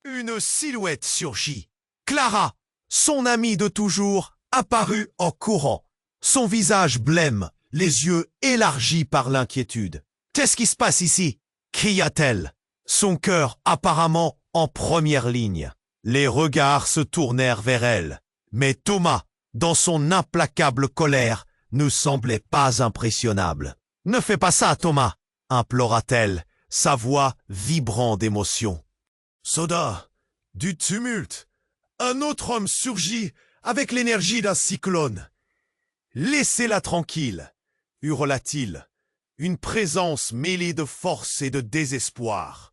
Une silhouette surgit. Clara, son amie de toujours, apparut en courant. Son visage blême, les yeux élargis par l'inquiétude. « Qu'est-ce qui se passe ici ?» cria-t-elle, son cœur apparemment en première ligne. Les regards se tournèrent vers elle, mais Thomas, dans son implacable colère, ne semblait pas impressionnable. « Ne fais pas ça, Thomas !» implora-t-elle, sa voix vibrant d'émotion. Soudain, du tumulte, un autre homme surgit avec l'énergie d'un cyclone. « Laissez-la tranquille !» hurla-t-il, une présence mêlée de force et de désespoir.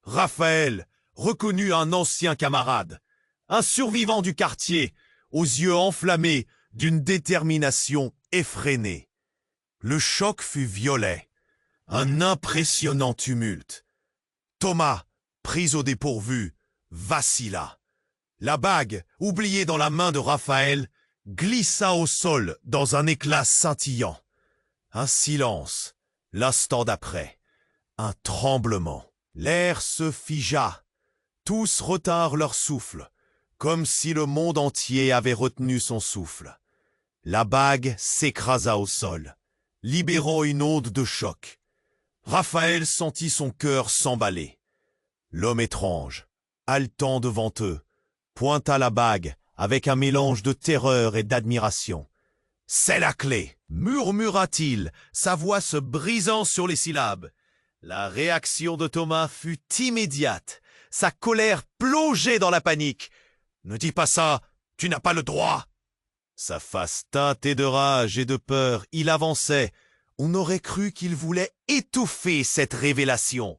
Raphaël reconnut un ancien camarade, un survivant du quartier, aux yeux enflammés d'une détermination effrénée. Le choc fut violet, un impressionnant tumulte. Thomas, pris au dépourvu, vacilla. La bague, oubliée dans la main de Raphaël, glissa au sol dans un éclat scintillant. Un silence, l'instant d'après, un tremblement. L'air se figea. Tous retinrent leur souffle, comme si le monde entier avait retenu son souffle. La bague s'écrasa au sol, libérant une onde de choc. Raphaël sentit son cœur s'emballer. L'homme étrange, haletant devant eux, pointa la bague avec un mélange de terreur et d'admiration. « C'est la clé !» murmura-t-il, sa voix se brisant sur les syllabes. La réaction de Thomas fut immédiate, sa colère plongée dans la panique. « Ne dis pas ça, tu n'as pas le droit !» Sa face teintée de rage et de peur, il avançait. On aurait cru qu'il voulait étouffer cette révélation.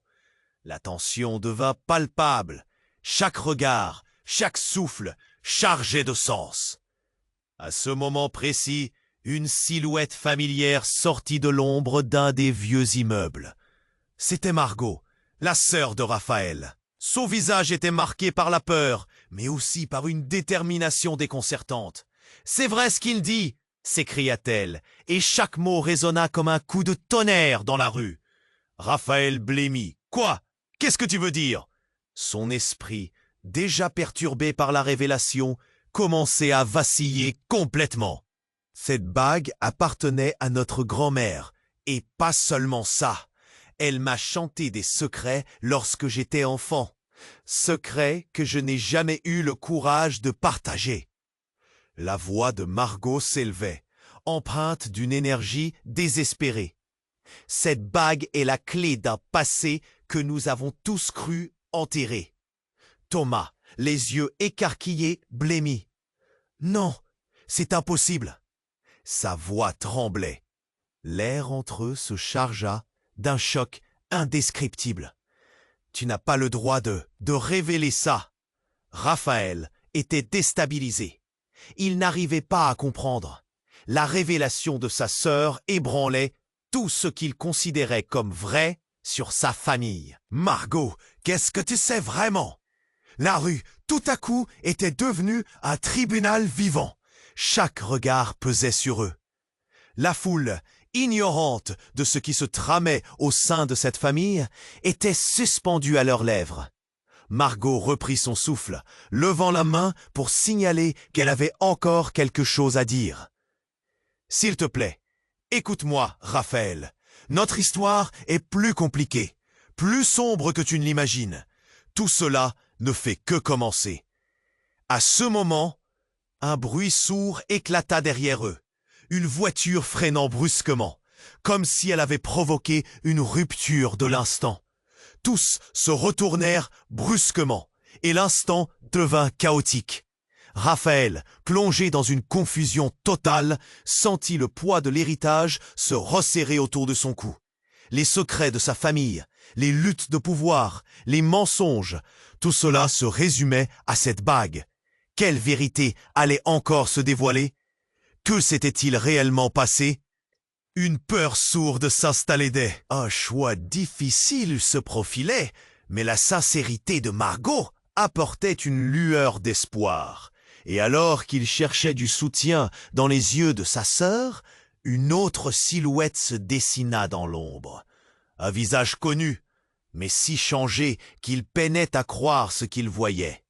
La tension devint palpable. Chaque regard, chaque souffle, chargé de sens. À ce moment précis, une silhouette familière sortit de l'ombre d'un des vieux immeubles. C'était Margot, la sœur de Raphaël. Son visage était marqué par la peur, mais aussi par une détermination déconcertante. « C'est vrai ce qu'il dit !» s'écria-t-elle, et chaque mot résonna comme un coup de tonnerre dans la rue. Raphaël blêmit. « Quoi? Qu'est-ce que tu veux dire ?» Son esprit, déjà perturbé par la révélation, commençait à vaciller complètement. Cette bague appartenait à notre grand-mère, et pas seulement ça. Elle m'a chanté des secrets lorsque j'étais enfant, secrets que je n'ai jamais eu le courage de partager. La voix de Margot s'élevait, empreinte d'une énergie désespérée. Cette bague est la clé d'un passé que nous avons tous cru enterré. Thomas, les yeux écarquillés, blêmit. « Non, c'est impossible !» Sa voix tremblait. L'air entre eux se chargea d'un choc indescriptible. « Tu n'as pas le droit de révéler ça !» Raphaël était déstabilisé. Il n'arrivait pas à comprendre. La révélation de sa sœur ébranlait tout ce qu'il considérait comme vrai sur sa famille. « Margot, qu'est-ce que tu sais vraiment ?» La rue, tout à coup, était devenue un tribunal vivant. Chaque regard pesait sur eux. La foule, ignorante de ce qui se tramait au sein de cette famille, était suspendue à leurs lèvres. Margot reprit son souffle, levant la main pour signaler qu'elle avait encore quelque chose à dire. « S'il te plaît, écoute-moi, Raphaël. Notre histoire est plus compliquée, plus sombre que tu ne l'imagines. Tout cela ne fait que commencer. » À ce moment, un bruit sourd éclata derrière eux, une voiture freinant brusquement, comme si elle avait provoqué une rupture de l'instant. Tous se retournèrent brusquement, et l'instant devint chaotique. Raphaël, plongé dans une confusion totale, sentit le poids de l'héritage se resserrer autour de son cou. Les secrets de sa famille, les luttes de pouvoir, les mensonges, tout cela se résumait à cette bague. Quelle vérité allait encore se dévoiler? Que s'était-il réellement passé? Une peur sourde s'installait. Un choix difficile se profilait, mais la sincérité de Margot apportait une lueur d'espoir. Et alors qu'il cherchait du soutien dans les yeux de sa sœur, une autre silhouette se dessina dans l'ombre. Un visage connu, mais si changé qu'il peinait à croire ce qu'il voyait.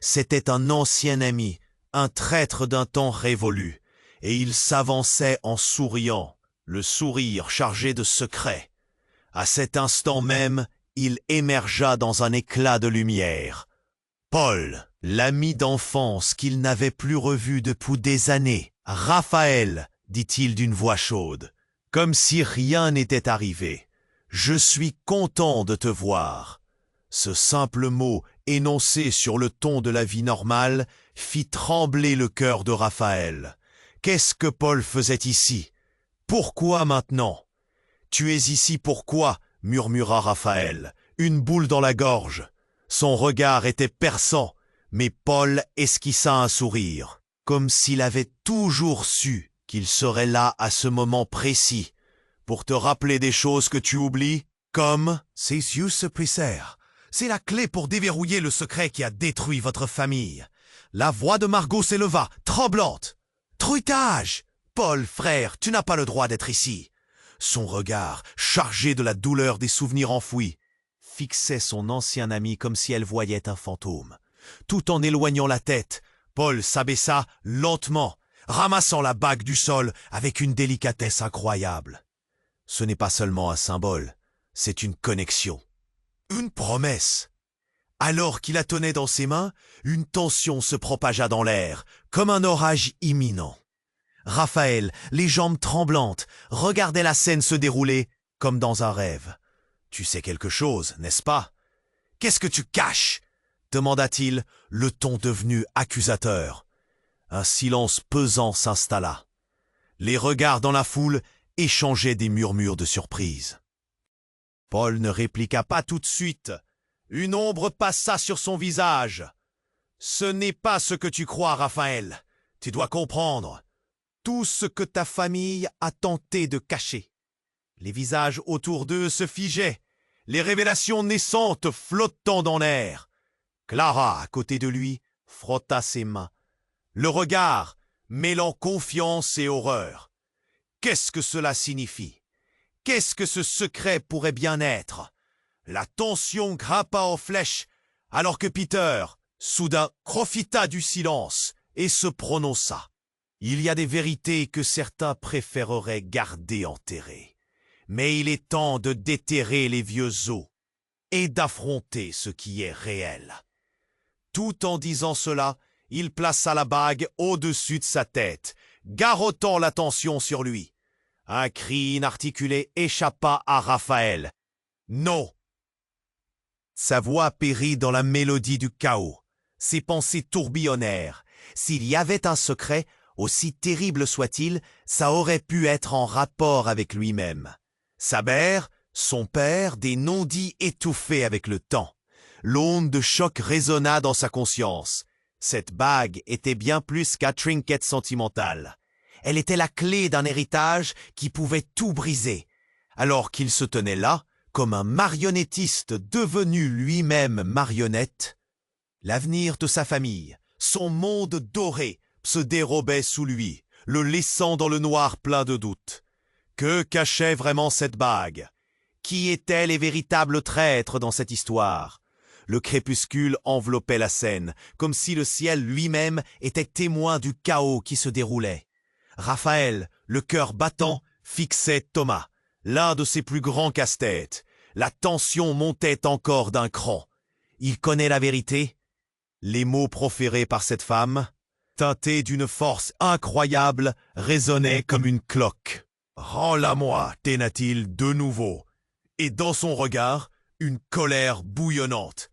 C'était un ancien ami, un traître d'un temps révolu, et il s'avançait en souriant, le sourire chargé de secrets. À cet instant même, il émergea dans un éclat de lumière. Paul, l'ami d'enfance qu'il n'avait plus revu depuis des années. « Raphaël, dit-il d'une voix chaude, comme si rien n'était arrivé. Je suis content de te voir. » Ce simple mot, énoncé sur le ton de la vie normale, fit trembler le cœur de Raphaël. Qu'est-ce que Paul faisait ici? Pourquoi maintenant? Tu es ici pourquoi? Murmura Raphaël, une boule dans la gorge. Son regard était perçant, mais Paul esquissa un sourire, comme s'il avait toujours su qu'il serait là à ce moment précis, pour te rappeler des choses que tu oublies, comme ses yeux se plissèrent. C'est la clé pour déverrouiller le secret qui a détruit votre famille. La voix de Margot s'éleva, tremblante. Truitage! Paul, frère, tu n'as pas le droit d'être ici. Son regard, chargé de la douleur des souvenirs enfouis, fixait son ancien ami comme si elle voyait un fantôme. Tout en éloignant la tête, Paul s'abaissa lentement, ramassant la bague du sol avec une délicatesse incroyable. Ce n'est pas seulement un symbole, c'est une connexion. Une promesse. Alors qu'il la tenait dans ses mains, une tension se propagea dans l'air, comme un orage imminent. Raphaël, les jambes tremblantes, regardait la scène se dérouler comme dans un rêve. « Tu sais quelque chose, n'est-ce pas? Qu'est-ce que tu caches ?» demanda-t-il, le ton devenu accusateur. Un silence pesant s'installa. Les regards dans la foule échangeaient des murmures de surprise. Paul ne répliqua pas tout de suite. Une ombre passa sur son visage. « Ce n'est pas ce que tu crois, Raphaël. Tu dois comprendre. Tout ce que ta famille a tenté de cacher. » Les visages autour d'eux se figeaient, les révélations naissantes flottant dans l'air. Clara, à côté de lui, frotta ses mains. Le regard mêlant confiance et horreur. Qu'est-ce que cela signifie? Qu'est-ce que ce secret pourrait bien être? La tension grimpa en flèche, alors que Peter, soudain, profita du silence et se prononça. Il y a des vérités que certains préféreraient garder enterrées. Mais il est temps de déterrer les vieux os et d'affronter ce qui est réel. Tout en disant cela, il plaça la bague au-dessus de sa tête, garrottant l'attention sur lui. Un cri inarticulé échappa à Raphaël. « Non !» Sa voix périt dans la mélodie du chaos. Ses pensées tourbillonnèrent. S'il y avait un secret, aussi terrible soit-il, ça aurait pu être en rapport avec lui-même. Sa mère, son père, des non-dits étouffés avec le temps. L'onde de choc résonna dans sa conscience. Cette bague était bien plus qu'un trinket sentimental. Elle était la clé d'un héritage qui pouvait tout briser. Alors qu'il se tenait là, comme un marionnettiste devenu lui-même marionnette, l'avenir de sa famille, son monde doré, se dérobait sous lui, le laissant dans le noir plein de doutes. Que cachait vraiment cette bague? Qui étaient les véritables traîtres dans cette histoire? Le crépuscule enveloppait la scène, comme si le ciel lui-même était témoin du chaos qui se déroulait. Raphaël, le cœur battant, fixait Thomas, l'un de ses plus grands casse-têtes. La tension montait encore d'un cran. Il connaît la vérité? Les mots proférés par cette femme, teintés d'une force incroyable, résonnaient comme une cloque. « Rends-la-moi » téna-t-il de nouveau. Et dans son regard, une colère bouillonnante.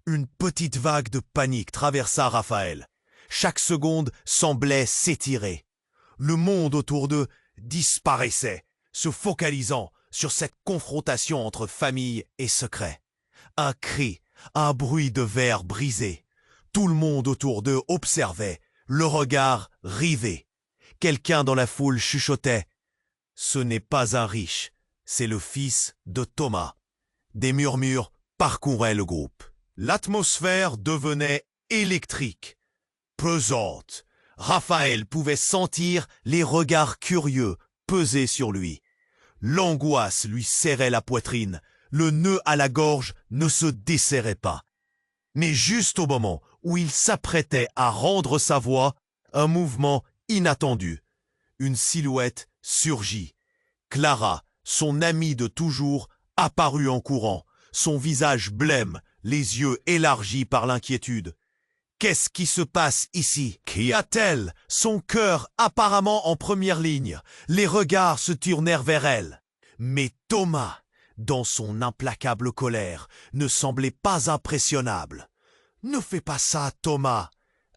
Une petite vague de panique traversa Raphaël. Chaque seconde semblait s'étirer. Le monde autour d'eux disparaissait, se focalisant sur cette confrontation entre famille et secret. Un cri, un bruit de verre brisé. Tout le monde autour d'eux observait, le regard rivé. Quelqu'un dans la foule chuchotait « Ce n'est pas un riche, c'est le fils de Thomas ». Des murmures parcouraient le groupe. L'atmosphère devenait électrique, pesante. Raphaël pouvait sentir les regards curieux peser sur lui. L'angoisse lui serrait la poitrine, le nœud à la gorge ne se desserrait pas. Mais juste au moment où il s'apprêtait à rendre sa voix, un mouvement inattendu. Une silhouette surgit. Clara, son amie de toujours, apparut en courant, son visage blême, les yeux élargis par l'inquiétude. Qu'est-ce qui se passe ici? Qu'y a-t-elle? Son cœur apparemment en première ligne. Les regards se tournèrent vers elle. Mais Thomas, dans son implacable colère, ne semblait pas impressionnable. « Ne fais pas ça, Thomas !»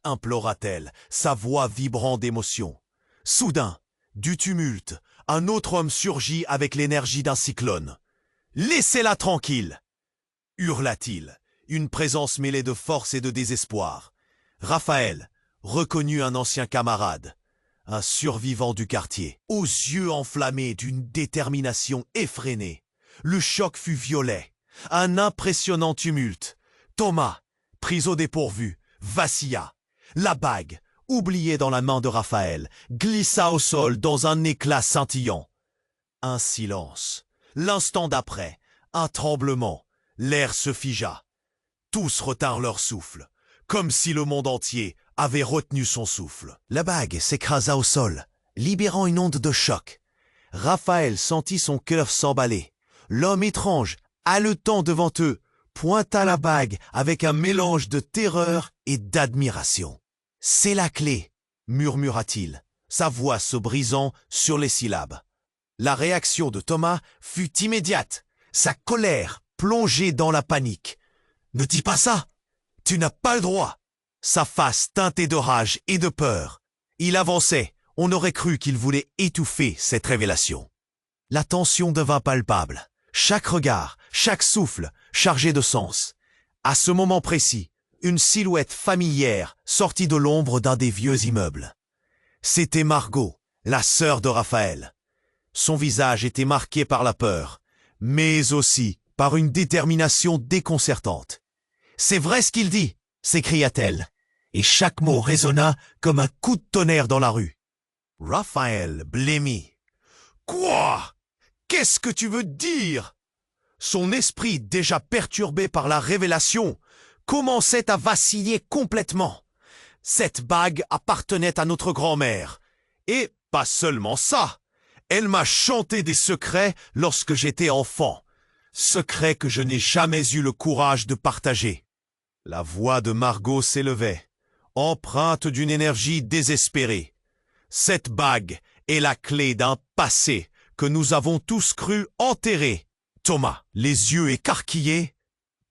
implora-t-elle, sa voix vibrant d'émotion. Soudain, du tumulte, un autre homme surgit avec l'énergie d'un cyclone. « Laissez-la tranquille !» hurla-t-il, une présence mêlée de force et de désespoir. Raphaël reconnut un ancien camarade, un survivant du quartier, aux yeux enflammés d'une détermination effrénée. Le choc fut violet. Un impressionnant tumulte. Thomas, pris au dépourvu, vacilla. La bague, oubliée dans la main de Raphaël, glissa au sol dans un éclat scintillant. Un silence. L'instant d'après, un tremblement. L'air se figea. Tous retinrent leur souffle, comme si le monde entier avait retenu son souffle. La bague s'écrasa au sol, libérant une onde de choc. Raphaël sentit son cœur s'emballer. L'homme étrange, haletant devant eux, pointa la bague avec un mélange de terreur et d'admiration. « C'est la clé !» murmura-t-il, sa voix se brisant sur les syllabes. La réaction de Thomas fut immédiate, sa colère plongée dans la panique. « Ne dis pas ça! Tu n'as pas le droit !» Sa face teintée de rage et de peur. Il avançait, on aurait cru qu'il voulait étouffer cette révélation. La tension devint palpable. Chaque regard, chaque souffle, chargé de sens. À ce moment précis, une silhouette familière sortit de l'ombre d'un des vieux immeubles. C'était Margot, la sœur de Raphaël. Son visage était marqué par la peur, mais aussi par une détermination déconcertante. « C'est vrai ce qu'il dit !» s'écria-t-elle, et chaque mot résonna comme un coup de tonnerre dans la rue. Raphaël blêmit. « Quoi? Qu'est-ce que tu veux dire ?» Son esprit, déjà perturbé par la révélation, commençait à vaciller complètement. Cette bague appartenait à notre grand-mère. Et pas seulement ça. Elle m'a chanté des secrets lorsque j'étais enfant. Secrets que je n'ai jamais eu le courage de partager. La voix de Margot s'élevait, empreinte d'une énergie désespérée. Cette bague est la clé d'un passé que nous avons tous cru enterré. Thomas, les yeux écarquillés,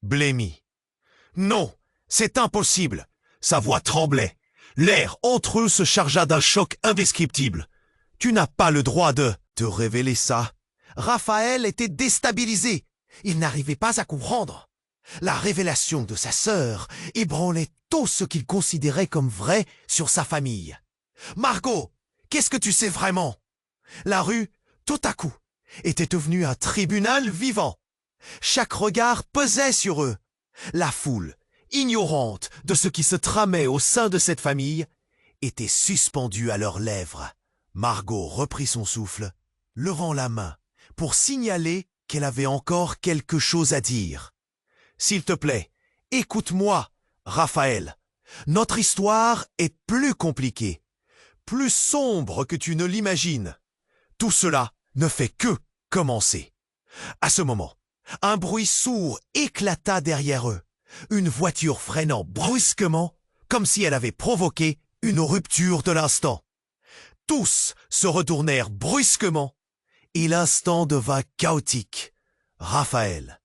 blêmit. « Non, c'est impossible !» Sa voix tremblait. L'air entre eux se chargea d'un choc indescriptible. « Tu n'as pas le droit de te révéler ça. » Raphaël était déstabilisé. Il n'arrivait pas à comprendre. La révélation de sa sœur ébranlait tout ce qu'il considérait comme vrai sur sa famille. « Margot, qu'est-ce que tu sais vraiment ?» La rue, tout à coup, était devenue un tribunal vivant. Chaque regard pesait sur eux. La foule, ignorante de ce qui se tramait au sein de cette famille, était suspendue à leurs lèvres. Margot reprit son souffle, levant la main pour signaler qu'elle avait encore quelque chose à dire. « S'il te plaît, écoute-moi, Raphaël. Notre histoire est plus compliquée, plus sombre que tu ne l'imagines. Tout cela ne fait que commencer. » À ce moment, un bruit sourd éclata derrière eux, une voiture freinant brusquement, comme si elle avait provoqué une rupture de l'instant. Tous se retournèrent brusquement, et l'instant devint chaotique. Raphaël,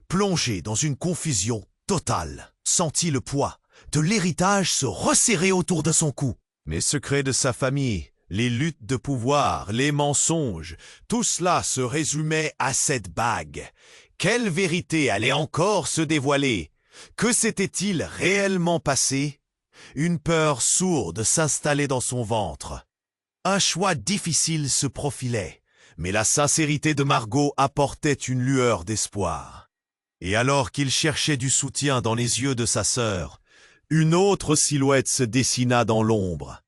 plongé dans une confusion totale, sentit le poids de l'héritage se resserrer autour de son cou. Les secrets de sa famille, les luttes de pouvoir, les mensonges, tout cela se résumait à cette bague. Quelle vérité allait encore se dévoiler? Que s'était-il réellement passé? Une peur sourde s'installait dans son ventre. Un choix difficile se profilait, mais la sincérité de Margot apportait une lueur d'espoir. Et alors qu'il cherchait du soutien dans les yeux de sa sœur, une autre silhouette se dessina dans l'ombre.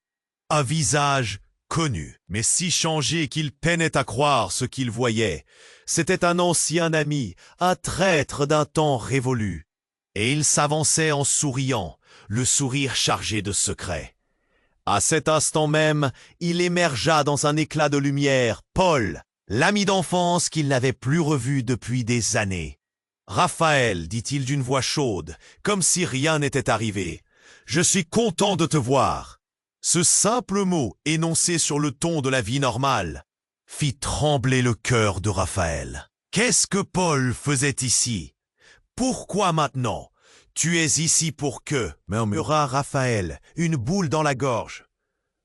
Un visage connu, mais si changé qu'il peinait à croire ce qu'il voyait. C'était un ancien ami, un traître d'un temps révolu. Et il s'avançait en souriant, le sourire chargé de secrets. À cet instant même, il émergea dans un éclat de lumière, Paul, l'ami d'enfance qu'il n'avait plus revu depuis des années. « Raphaël, dit-il d'une voix chaude, comme si rien n'était arrivé, je suis content de te voir. » Ce simple mot, énoncé sur le ton de la vie normale, fit trembler le cœur de Raphaël. Qu'est-ce que Paul faisait ici? Pourquoi maintenant? Tu es ici pour que, murmura Raphaël, une boule dans la gorge.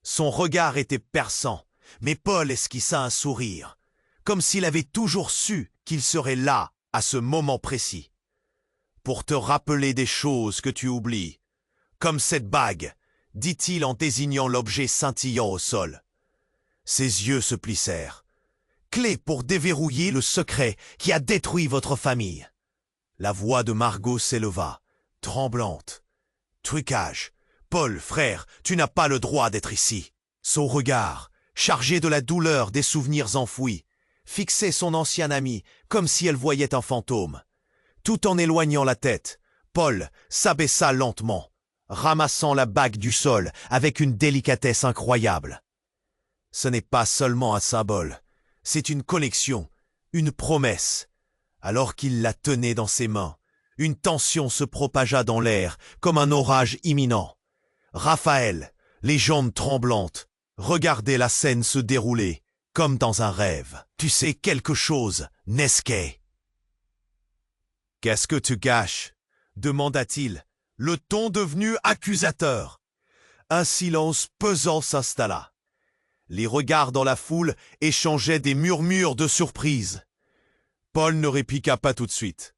Son regard était perçant, mais Paul esquissa un sourire, comme s'il avait toujours su qu'il serait là à ce moment précis. Pour te rappeler des choses que tu oublies, comme cette bague, dit-il en désignant l'objet scintillant au sol. Ses yeux se plissèrent. Clé pour déverrouiller le secret qui a détruit votre famille. La voix de Margot s'éleva, tremblante. « Trucage. Paul, frère, tu n'as pas le droit d'être ici. » Son regard, chargé de la douleur des souvenirs enfouis, fixait son ancien ami comme si elle voyait un fantôme. Tout en éloignant la tête, Paul s'abaissa lentement, ramassant la bague du sol avec une délicatesse incroyable. Ce n'est pas seulement un symbole, c'est une connexion, une promesse. Alors qu'il la tenait dans ses mains, une tension se propagea dans l'air comme un orage imminent. Raphaël, les jambes tremblantes, regardait la scène se dérouler comme dans un rêve. « Tu sais quelque chose, Nesquet ?»« Qu'est-ce que tu gâches ?» demanda-t-il, le ton devenu accusateur. Un silence pesant s'installa. Les regards dans la foule échangeaient des murmures de surprise. Paul ne répliqua pas tout de suite.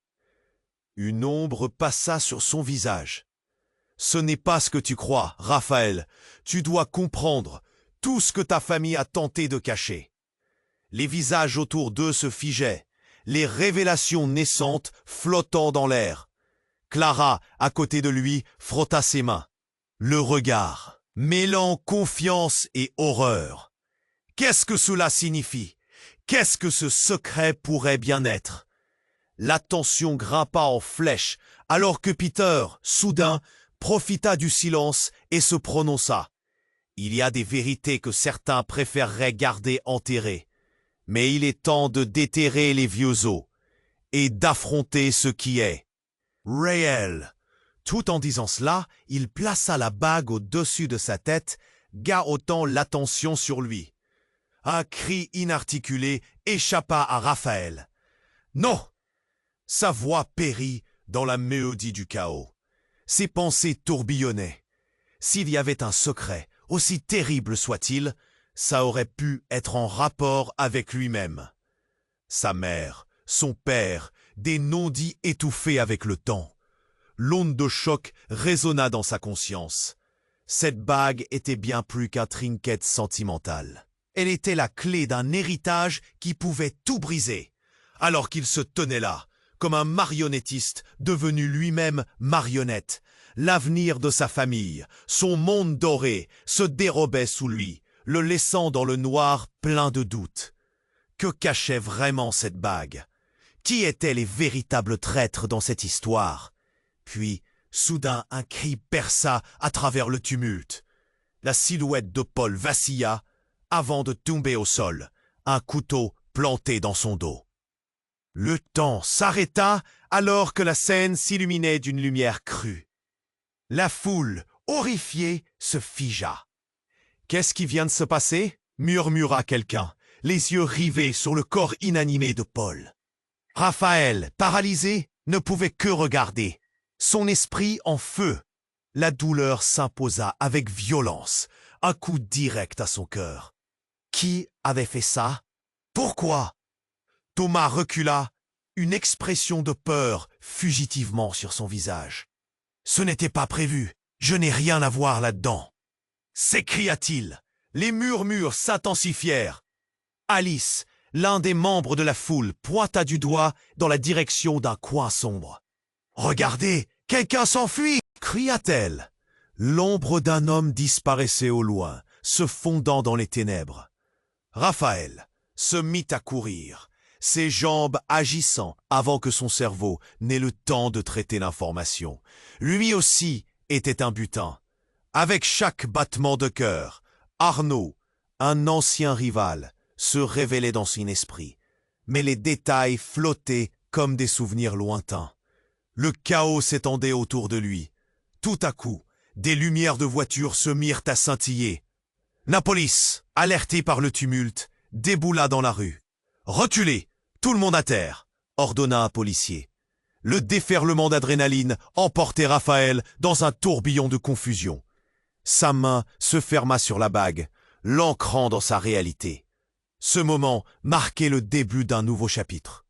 Une ombre passa sur son visage. « Ce n'est pas ce que tu crois, Raphaël. Tu dois comprendre tout ce que ta famille a tenté de cacher. » Les visages autour d'eux se figeaient, les révélations naissantes flottant dans l'air. Clara, à côté de lui, frotta ses mains. Le regard, mêlant confiance et horreur. Qu'est-ce que cela signifie? Qu'est-ce que ce secret pourrait bien être? La tension grimpa en flèche, alors que Peter, soudain, profita du silence et se prononça. Il y a des vérités que certains préféreraient garder enterrées. Mais il est temps de déterrer les vieux os et d'affronter ce qui est réel. Tout en disant cela, il plaça la bague au-dessus de sa tête, garrottant l'attention sur lui. Un cri inarticulé échappa à Raphaël. Non! Sa voix périt dans la mélodie du chaos. Ses pensées tourbillonnaient. S'il y avait un secret, aussi terrible soit-il, ça aurait pu être en rapport avec lui-même. Sa mère, son père, des non-dits étouffés avec le temps. L'onde de choc résonna dans sa conscience. Cette bague était bien plus qu'un trinket sentimental. Elle était la clé d'un héritage qui pouvait tout briser, alors qu'il se tenait là, comme un marionnettiste devenu lui-même marionnette. L'avenir de sa famille, son monde doré, se dérobait sous lui, le laissant dans le noir plein de doutes. Que cachait vraiment cette bague? Qui étaient les véritables traîtres dans cette histoire? Puis, soudain, un cri perça à travers le tumulte. La silhouette de Paul vacilla avant de tomber au sol, un couteau planté dans son dos. Le temps s'arrêta alors que la scène s'illuminait d'une lumière crue. La foule, horrifiée, se figea. « Qu'est-ce qui vient de se passer ?» murmura quelqu'un, les yeux rivés sur le corps inanimé de Paul. Raphaël, paralysé, ne pouvait que regarder, son esprit en feu. La douleur s'imposa avec violence, un coup direct à son cœur. Qui avait fait ça? Pourquoi? Thomas recula, une expression de peur fugitivement sur son visage. « Ce n'était pas prévu, je n'ai rien à voir là-dedans. » s'écria-t-il. Les murmures s'intensifièrent. Alice, l'un des membres de la foule, pointa du doigt dans la direction d'un coin sombre. « Regardez, quelqu'un s'enfuit !» cria-t-elle. L'ombre d'un homme disparaissait au loin, se fondant dans les ténèbres. Raphaël se mit à courir, ses jambes agissant avant que son cerveau n'ait le temps de traiter l'information. Lui aussi était un butin. Avec chaque battement de cœur, Arnaud, un ancien rival, se révélait dans son esprit. Mais les détails flottaient comme des souvenirs lointains. Le chaos s'étendait autour de lui. Tout à coup, des lumières de voitures se mirent à scintiller. La police, alertée par le tumulte, déboula dans la rue. « Reculez, tout le monde à terre !» ordonna un policier. Le déferlement d'adrénaline emportait Raphaël dans un tourbillon de confusion. Sa main se ferma sur la bague, l'ancrant dans sa réalité. Ce moment marquait le début d'un nouveau chapitre.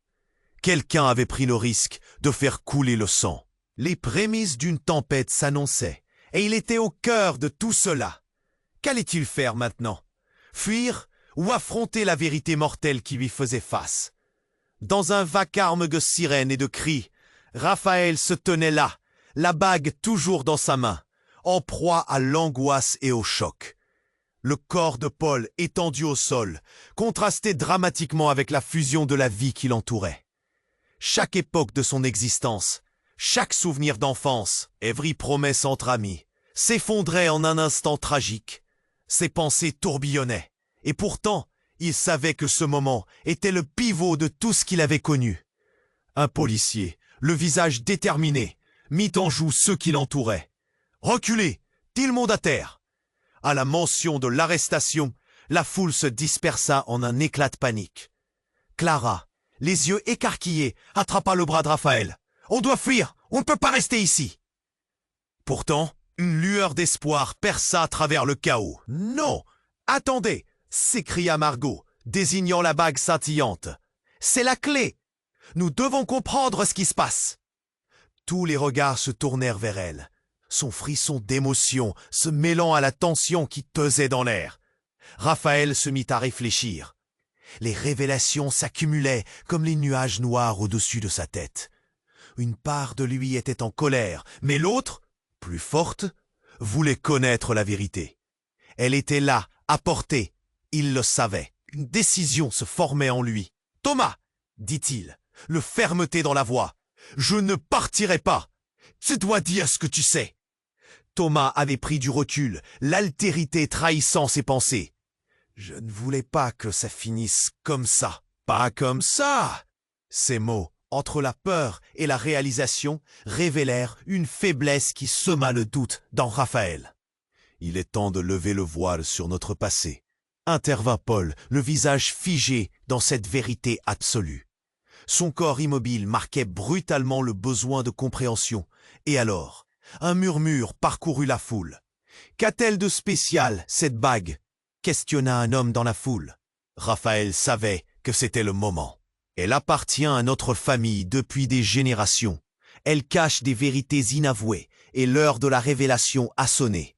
Quelqu'un avait pris le risque de faire couler le sang. Les prémices d'une tempête s'annonçaient, et il était au cœur de tout cela. Qu'allait-il faire maintenant? Fuir ou affronter la vérité mortelle qui lui faisait face? Dans un vacarme de sirènes et de cris, Raphaël se tenait là, la bague toujours dans sa main, en proie à l'angoisse et au choc. Le corps de Paul étendu au sol, contrastait dramatiquement avec la fusion de la vie qui l'entourait. Chaque époque de son existence, chaque souvenir d'enfance, every promesse entre amis, s'effondrait en un instant tragique. Ses pensées tourbillonnaient, et pourtant, il savait que ce moment était le pivot de tout ce qu'il avait connu. Un policier, le visage déterminé, mit en joue ceux qui l'entouraient. « Reculez, dit le monde à terre !» À la mention de l'arrestation, la foule se dispersa en un éclat de panique. Clara, les yeux écarquillés, attrapa le bras de Raphaël. « On doit fuir, on ne peut pas rester ici !» Pourtant, une lueur d'espoir perça à travers le chaos. « Non, attendez !» s'écria Margot, désignant la bague scintillante. « C'est la clé! Nous devons comprendre ce qui se passe !» Tous les regards se tournèrent vers elle, son frisson d'émotion se mêlant à la tension qui pesait dans l'air. Raphaël se mit à réfléchir. Les révélations s'accumulaient comme les nuages noirs au-dessus de sa tête. Une part de lui était en colère, mais l'autre, plus forte, voulait connaître la vérité. Elle était là, à portée. Il le savait. Une décision se formait en lui. « Thomas !» dit-il, le fermeté dans la voix. « Je ne partirai pas. Tu dois dire ce que tu sais. » Thomas avait pris du recul, l'altérité trahissant ses pensées. « Je ne voulais pas que ça finisse comme ça. »« Pas comme ça !» Ces mots, entre la peur et la réalisation, révélèrent une faiblesse qui sema le doute dans Raphaël. « Il est temps de lever le voile sur notre passé. » intervint Paul, le visage figé dans cette vérité absolue. Son corps immobile marquait brutalement le besoin de compréhension. Et alors, un murmure parcourut la foule. « Qu'a-t-elle de spécial, cette bague ?» questionna un homme dans la foule. Raphaël savait que c'était le moment. Elle appartient à notre famille depuis des générations. Elle cache des vérités inavouées et l'heure de la révélation a sonné.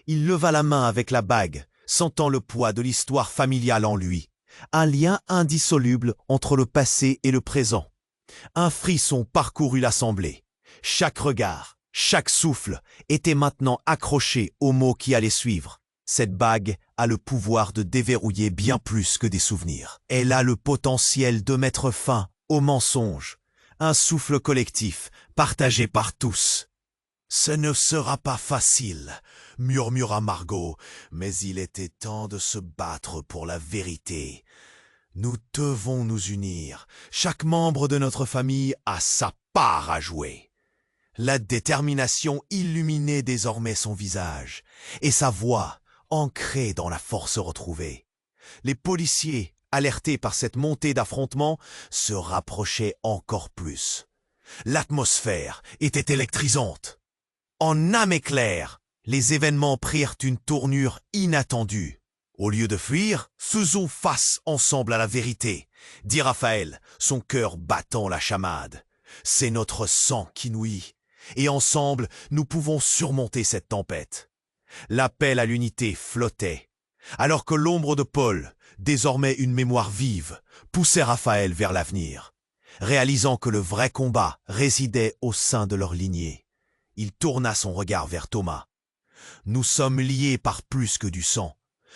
Il leva la main avec la bague, sentant le poids de l'histoire familiale en lui. Un lien indissoluble entre le passé et le présent. Un frisson parcourut l'assemblée. Chaque regard, chaque souffle était maintenant accroché aux mots qui allaient suivre. Cette bague a le pouvoir de déverrouiller bien plus que des souvenirs. Elle a le potentiel de mettre fin aux mensonges. Un souffle collectif, partagé par tous. « Ce ne sera pas facile », murmura Margot, « mais il était temps de se battre pour la vérité. Nous devons nous unir. Chaque membre de notre famille a sa part à jouer. » La détermination illuminait désormais son visage, et sa voix ancrée dans la force retrouvée. Les policiers, alertés par cette montée d'affrontements, se rapprochaient encore plus. L'atmosphère était électrisante. En âme éclair, les événements prirent une tournure inattendue. Au lieu de fuir, faisons face ensemble à la vérité, dit Raphaël, son cœur battant la chamade. C'est notre sang qui nouille, et ensemble, nous pouvons surmonter cette tempête. L'appel à l'unité flottait, alors que l'ombre de Paul, désormais une mémoire vive, poussait Raphaël vers l'avenir. Réalisant que le vrai combat résidait au sein de leur lignée, il tourna son regard vers Thomas. « Nous sommes liés par plus que du sang.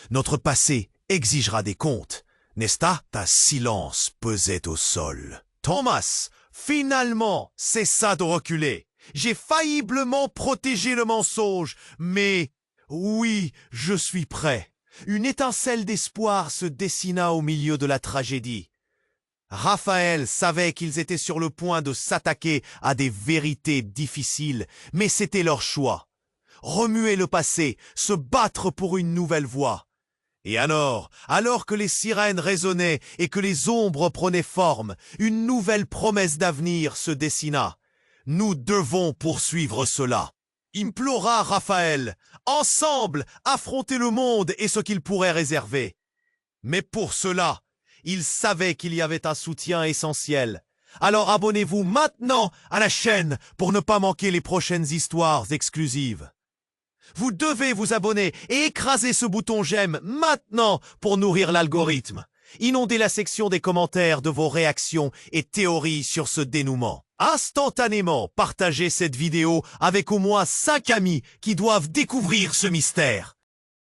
Notre passé exigera des comptes. N'est-ce pas ?» Ta silence pesait au sol. « Thomas, finalement, cessa de reculer. J'ai failliblement protégé le mensonge, mais oui, je suis prêt. » Une étincelle d'espoir se dessina au milieu de la tragédie. Raphaël savait qu'ils étaient sur le point de s'attaquer à des vérités difficiles, mais c'était leur choix. Remuer le passé, se battre pour une nouvelle voie. Et alors que les sirènes résonnaient et que les ombres prenaient forme, une nouvelle promesse d'avenir se dessina. Nous devons poursuivre cela, implora Raphaël. Ensemble, affronter le monde et ce qu'il pourrait réserver. Mais pour cela, il savait qu'il y avait un soutien essentiel. Alors abonnez-vous maintenant à la chaîne pour ne pas manquer les prochaines histoires exclusives. Vous devez vous abonner et écraser ce bouton j'aime maintenant pour nourrir l'algorithme. Inondez la section des commentaires de vos réactions et théories sur ce dénouement. Instantanément, partagez cette vidéo avec au moins 5 amis qui doivent découvrir ce mystère.